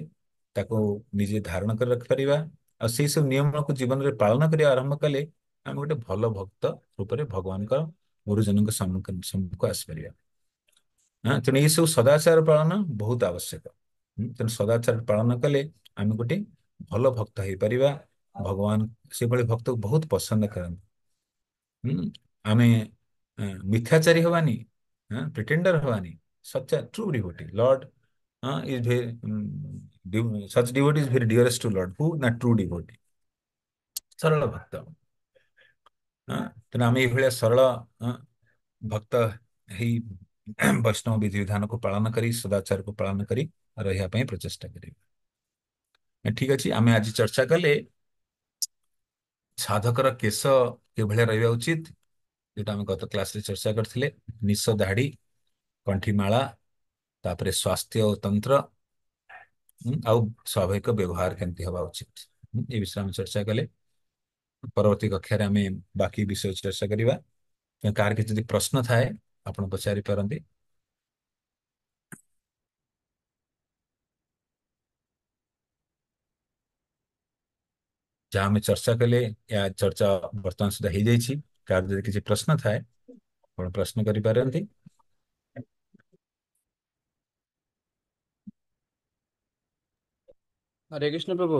ତାକୁ ନିଜେ ଧାରଣ କରି ରଖିପାରିବା ଆଉ ସେଇ ସବୁ ନିୟମକୁ ଜୀବନରେ ପାଳନ କରିବା ଆରମ୍ଭ କଲେ ଆମେ ଗୋଟେ ଭଲ ଭକ୍ତ ରୂପରେ ଭଗବାନଙ୍କ ଗୁରୁଜନଙ୍କ ସମ୍ମୁଖକୁ ଆସିପାରିବା। ତେଣୁ ଏଇ ସବୁ ସଦାଚାର ପାଳନ ବହୁତ ଆବଶ୍ୟକ। ତେଣୁ ସଦାଚାର ପାଳନ କଲେ ଆମେ ଗୋଟେ ଭଲ ଭକ୍ତ ହେଇପାରିବା। ଭଗବାନ ସେଭଳି ଭକ୍ତକୁ ବହୁତ ପସନ୍ଦ କରନ୍ତି। ହୁଁ, ଆମେ ମିଥ୍ୟାଚାରୀ ହବାନି, ପ୍ରିଟେଣ୍ଡର ହବାନି, ସଚ୍ଚା true devotee lord is very such devotee is very dearest to lord who ନା ଟ୍ରୁ ଡିଭୋଟି, ସରଳ ଭକ୍ତ। ତେଣୁ ଆମେ ଏଇଭଳିଆ ସରଳ ଭକ୍ତ ହେଇ ବୈଷ୍ଣବ ବିଧି ବିଧାନକୁ ପାଳନ କରି ସଦାଚାରକୁ ପାଳନ କରି ରହିବା ପାଇଁ ପ୍ରଚେଷ୍ଟା କରିବା। ଠିକ ଅଛି, ଆମେ ଆଜି ଚର୍ଚ୍ଚା କଲେ ସାଧକର କେଶ କିଭଳିଆ ରହିବା ଉଚିତ, ଯୋଉଟା ଆମେ ଗତ କ୍ଲାସରେ ଚର୍ଚ୍ଚା କରିଥିଲେ। ନିଶ ଦାଢି, କଣ୍ଠିମାଳା, ତାପରେ ସ୍ୱାସ୍ଥ୍ୟ ଓ ତନ୍ତ୍ର, ଆଉ ସ୍ୱାଭାବିକ ବ୍ୟବହାର କେମିତି ହବା ଉଚିତ, ଏ ବିଷୟରେ ଆମେ ଚର୍ଚ୍ଚା କଲେ। ପରବର୍ତ୍ତୀ କକ୍ଷାରେ ଆମେ ବାକି ବିଷୟ ଚର୍ଚ୍ଚା କରିବା। କାହାର କିଛି ଯଦି ପ୍ରଶ୍ନ ଥାଏ ଆପଣ ପଚାରି ପାରନ୍ତି। ଯାହା ଆମେ ଚର୍ଚ୍ଚା କଲେ ଚର୍ଚ୍ଚା ବର୍ତ୍ତମାନ ସୁଦ୍ଧା ହେଇଯାଇଛି। କାହାର ଯଦି କିଛି ପ୍ରଶ୍ନ ଥାଏ ଆପଣ ପ୍ରଶ୍ନ କରିପାରନ୍ତି। হরে কৃষ্ণ প্রভু।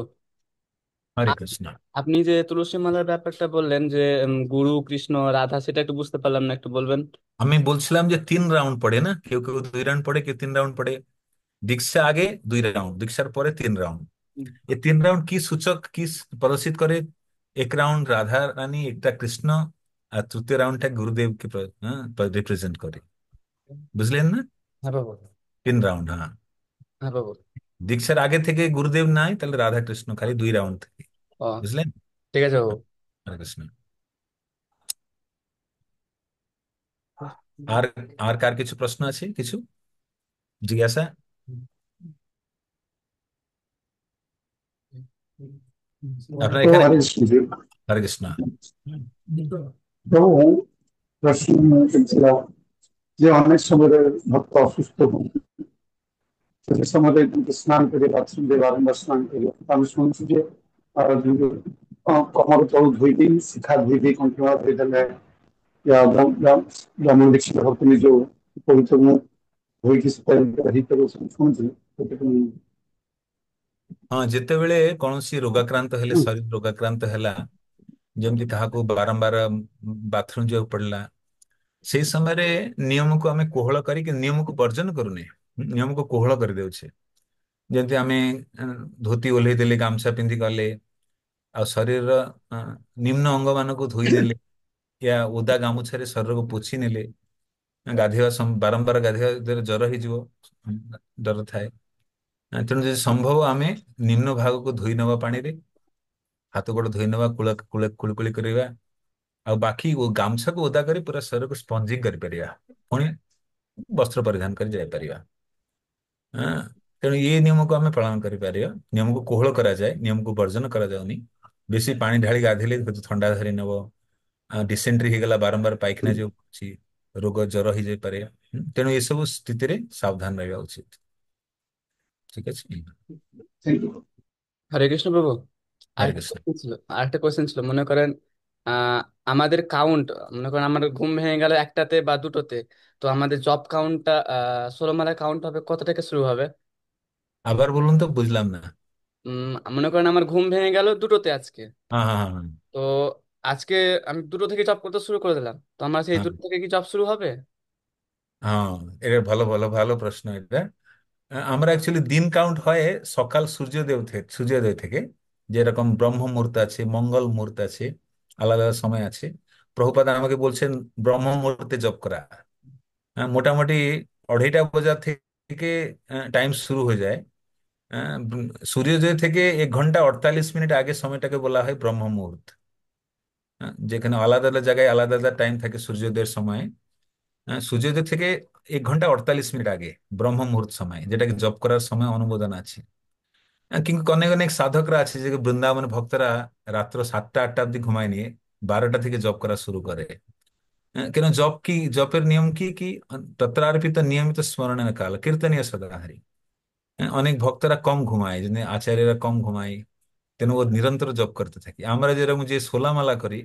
হরে আ- কৃষ্ণ। আপনি যে তুলসী মালার ব্যাপারটা বললেন যে গুরু কৃষ্ণ রাধা, সেটা একটু বুঝতে পারলাম না, একটু বলবেন? আমি বলছিলাম যে 3 রাউন্ড পড়ে না, কেউ কেউ 2 রাউন্ড পড়ে, কেউ 3 রাউন্ড পড়ে। দীক্ষা আগে 2 রাউন্ড, দীক্ষার পরে 3 রাউন্ড। ये 3 রাউন্ড কি সূচক কি প্রদর্শিত করে? এক রাউন্ড রাধা রানী, একটা কৃষ্ণ, আর তৃতীয় রাউন্ডটা গুরুদেব কে রিপ্রেজেন্ট করে। বুঝলেন না? হ্যাঁ বাবু। 3 রাউন্ড, হ্যাঁ। হ্যাঁ বাবু। দীক্ষার আগে থেকে গুরুদেব নাই, তাহলে রাধা কৃষ্ণ খালি 2 রাউন্ড থেকে। ও, বুঝলেন? ঠিক আছে বাবু। হরে কৃষ্ণ। আর আর কার কিছু প্রশ্ন আছে, কিছু জিজ্ঞাসা? আপনার तो এখানে? हरे कृष्ण जी। হরে কৃষ্ণ। तो प्रश्न ছিল যে অনেক সময় ভক্ত অসুস্থ হন, সে সময় কিন্তু স্নান করে বাথরুম দিয়ে বারংবার স্নান করে। আমি শুনছি যে যদি কমর তল ধুই দিই, শিখা ধুই দিই, কণ্ঠমালা ধুই দেলে ব্রাহ୍ମଣ ଦୀକ୍ଷିତ ଭକ୍ତ ନିଜ ପବିତ୍ର ମୁখ ଧୋଇକି ସେଟା ହେଇପାରିବ ଶୁଣୁଛି। ହଁ, ଯେତେବେଳେ କୌଣସି ରୋଗାକ୍ରାନ୍ତ ହେଲେ, ଶରୀର ରୋଗାକ୍ରାନ୍ତ ହେଲା, ଯେମିତି କାହାକୁ ବାରମ୍ବାର ବାଥରୁମ ଯିବାକୁ ପଡିଲା, ସେଇ ସମୟରେ ନିୟମକୁ ଆମେ କୋହଳ କରିକି ନିୟମକୁ ବର୍ଜନ କରୁନେ, ନିୟମକୁ କୋହଳ କରିଦେଉଛେ। ଯେମିତି ଆମେ ଧୋତି ଓହ୍ଲେଇ ଦେଲେ, ଗାମୁଛା ପିନ୍ଧି ଗଲେ, ଆଉ ଶରୀରର ଅ, ନିମ୍ନ ଅଙ୍ଗ ମାନଙ୍କୁ ଧୋଇ ନେଲେ, ୟା ଓଦା ଗାମୁଛାରେ ଶରୀରକୁ ପୋଛି ନେଲେ, ବାରମ୍ବାର ଗାଧେଇବା ଦ୍ୱାରା ଜ୍ୱର ହେଇଯିବ, ଡର ଥାଏ। ତେଣୁ ଯଦି ସମ୍ଭବ ଆମେ ନିମ୍ନ ଭାଗକୁ ଧୋଇ ନେବା ପାଣିରେ, ହାତ ଗୋଡ ଧୋଇ ନେବା, କୁଳିକୁଳି କରିବା, ଆଉ ବାକି ଗାମୁଛାକୁ ଓଦା କରି ପୁରା ଶରୀରକୁ ସ୍ପଞ୍ଜିଂ କରିପାରିବା, ପୁଣି ବସ୍ତ୍ର ପରିଧାନ କରି ଯାଇପାରିବା। ହଁ, ତେଣୁ ଏ ନିୟମକୁ ଆମେ ପାଳନ କରିପାରିବା। ନିୟମକୁ କୋହଳ କରାଯାଏ, ନିୟମକୁ ବର୍ଜନ କରାଯାଉନି। ବେଶୀ ପାଣି ଢାଳି ଗାଧେଇଲେ ହୁଏତ ଥଣ୍ଡା ଧରି ନେବ, ଡିସେଣ୍ଟ୍ରି ହେଇଗଲା, ବାରମ୍ବାର ପାଇଖାନା ଯୋଉ ଅଛି, ରୋଗ ଜ୍ୱର ହେଇଯାଇପାରେ। ତେଣୁ ଏସବୁ ସ୍ଥିତିରେ ସାବଧାନ ରହିବା ଉଚିତ। ঠিক আছে। হরে কৃষ্ণ প্রভু। হরে আরেকটা কৃষ্ণ। কোশ্চেন ছিল, মনে করেন আমাদের কাউন্ট, মনে করেন আমার ঘুম ভেঙে গেল একটাতে বা দুটোতে, তো আমাদের জব কাউন্টটা 16 মালা কাউন্ট হবে কত থেকে শুরু হবে? আবার বলুন তো, বুঝলাম না। মনে করেন আমার ঘুম ভেঙে গেল দুটোতে আজকে, হ্যাঁ, হ্যাঁ, হ্যাঁ, তো আজকে আমি দুটো থেকে জব করতে শুরু করে দিলাম, তো আমার সেই হ্যাঁ, দুটো থেকে কি জব শুরু হবে? হ্যাঁ। এটা ভালো ভালো ভালো প্রশ্ন এটা। আমরা অ্যাকচুয়ালি দিন কাউন্ট হয় সকাল সূর্যোদয় থেকে। যেরকম ব্রহ্ম মুহূর্ত আছে, মঙ্গল মুহূর্ত আছে, আলাদা আলাদা সময় আছে। প্রভুপাদ আমাকে বলছেন ব্রহ্ম মুহূর্তে জপ করা। মোটামুটি 2:30 বাজার থেকে টাইম শুরু হয়ে যায়। সূর্যোদয় থেকে 1 ঘন্টা 48 মিনিট আগে সময়টাকে বলা হয় ব্রহ্ম মুহূর্ত। যেখানে আলাদা আলাদা জায়গায় আলাদা আলাদা টাইম থাকে সূর্যোদয়ের সময়। সূর্যোদয় থেকে 1 ঘন্টা 48 মিনিট আগে ব্রহ্ম মুহূর্ত সময়, যেটাকে জপ করার সময় অনুমোদন আছে। কিন্তু অনেক অনেক সাধকরা আছে যে বৃন্দাবন ভক্তরা রাত্র 7টা 8টা অব্দি ঘুমায় নিয়ে 12টা থেকে জপ করা শুরু করে। কেন জপ জপের নিয়ম কি কি? তত্রার্পিত নিয়মিত স্মরণের কাল কীর্তনীয় সদাহরি। হ্যাঁ, অনেক ভক্তরা কম ঘুমায়, যেন আচার্যরা কম ঘুমায়, তেন ও নিরন্তর জপ করতে থাকি। আমরা যেরকম যে সোলামালা করি,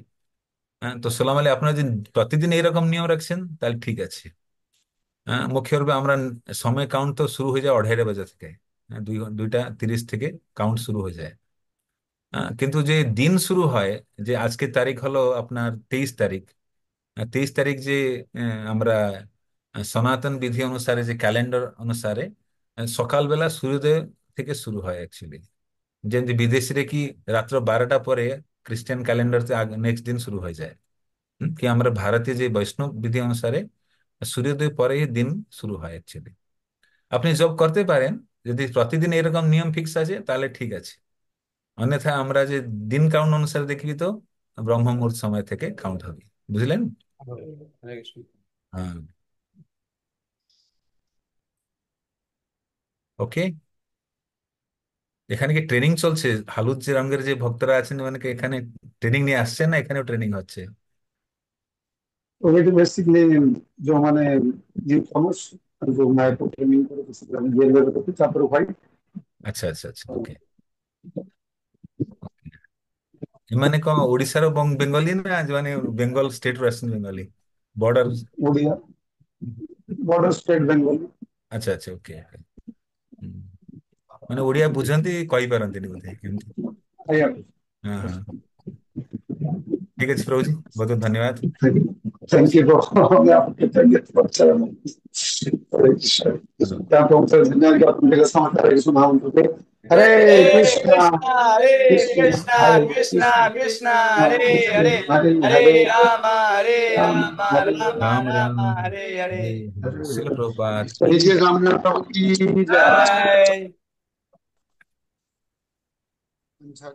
হ্যাঁ, তো সোলামালা আপনারা যদি প্রতিদিন এইরকম নিয়ম রাখছেন তাহলে ঠিক আছে। হ্যাঁ, মুখ্যরূপে আমরা সময় কাউন্ট তো শুরু হয়ে যায় 2:30 বাজে থেকে। হ্যাঁ, 2:30 থেকে কাউন্ট শুরু হয়ে যায়। কিন্তু যে দিন শুরু হয়, যে আজকের তারিখ হলো আপনার 23 তারিখ। 23 তারিখ যে আমরা সনাতন বিধি অনুসারে, যে ক্যালেন্ডার অনুসারে সকালবেলা সূর্যোদয় থেকে শুরু হয় অ্যাকচুয়ালি। যেমনি বিদেশিরা কি রাত্র 12টা পরে খ্রিস্টান ক্যালেন্ডার নেক্সট দিন শুরু হয়ে যায়। কি আমরা ভারতীয় যে বৈষ্ণব বিধি অনুসারে সূর্যোদয় পরেই দিন শুরু হয় অ্যাকচুয়ালি। আপনি জব করতে পারেন, যদি প্রতিদিন এরকম নিয়ম ফিক্স আছে তাহলে ঠিক আছে। অন্যথা আমরা যে দিন কাউন্ট অনুসারে দেখবি তো ব্রহ্ম মুহূর্ত সময় থেকে কাউন্ট হবে। বুঝলেন? হরে কৃষ্ণ। হ্যাঁ। ওকে। এখানে কি ট্রেনিং চলছে? হালুদ যে রঙের যে ভক্তরা আছেন, মানে কি এখানে ট্রেনিং নিয়ে আসছেন, না এখানেও ট্রেনিং হচ্ছে? तो ये तो बेसिकली जो मैंने ये थॉमस जो मैं तो ट्रेनिंग করে ये लेवल पे चापर भाई আচ্ছা আচ্ছা আচ্ছা, ওকে। এମାନେ କଣ ଓଡିଶାର ବେଙ୍ଗଲୀ, ନା ମାନେ ବେଙ୍ଗଲ ଷ୍ଟେଟ ରୁ ଆସିଛନ୍ତି Bengali? Border? Odia border state Bengal ଆଚ୍ଛା ଆଚ୍ଛା, ଓକେ ଓକେ। ମାନେ ଓଡିଆ ବୁଝନ୍ତି, କହିପାରନ୍ତିନି ବୋଧେ ଏମିତି? आया ହଁ ହଁ। ଠିକ ଅଛି ପ୍ରଭୁଜୀ, ବହୁତ ବହୁତ ଧନ୍ୟବାଦ। थैंक यू मैं आपके तबियत पर अच्छा ହଁ। क्या तो धन्यवाद कि आपने मेरे समाचार सुना उनको हरे हरे कृष्णा कृष्णा हरे कृष्ण कृष्णा हरे कृष्णा कृष्ण कृष्णा हरे हरे हरे हरे हरे हरे हरे राम राम हरे राम राम राम राम, हरे हरे। हरे हरे, शिल प्रभुपाद की हरे रामनाथ प्रभु की जय जय। अच्छा,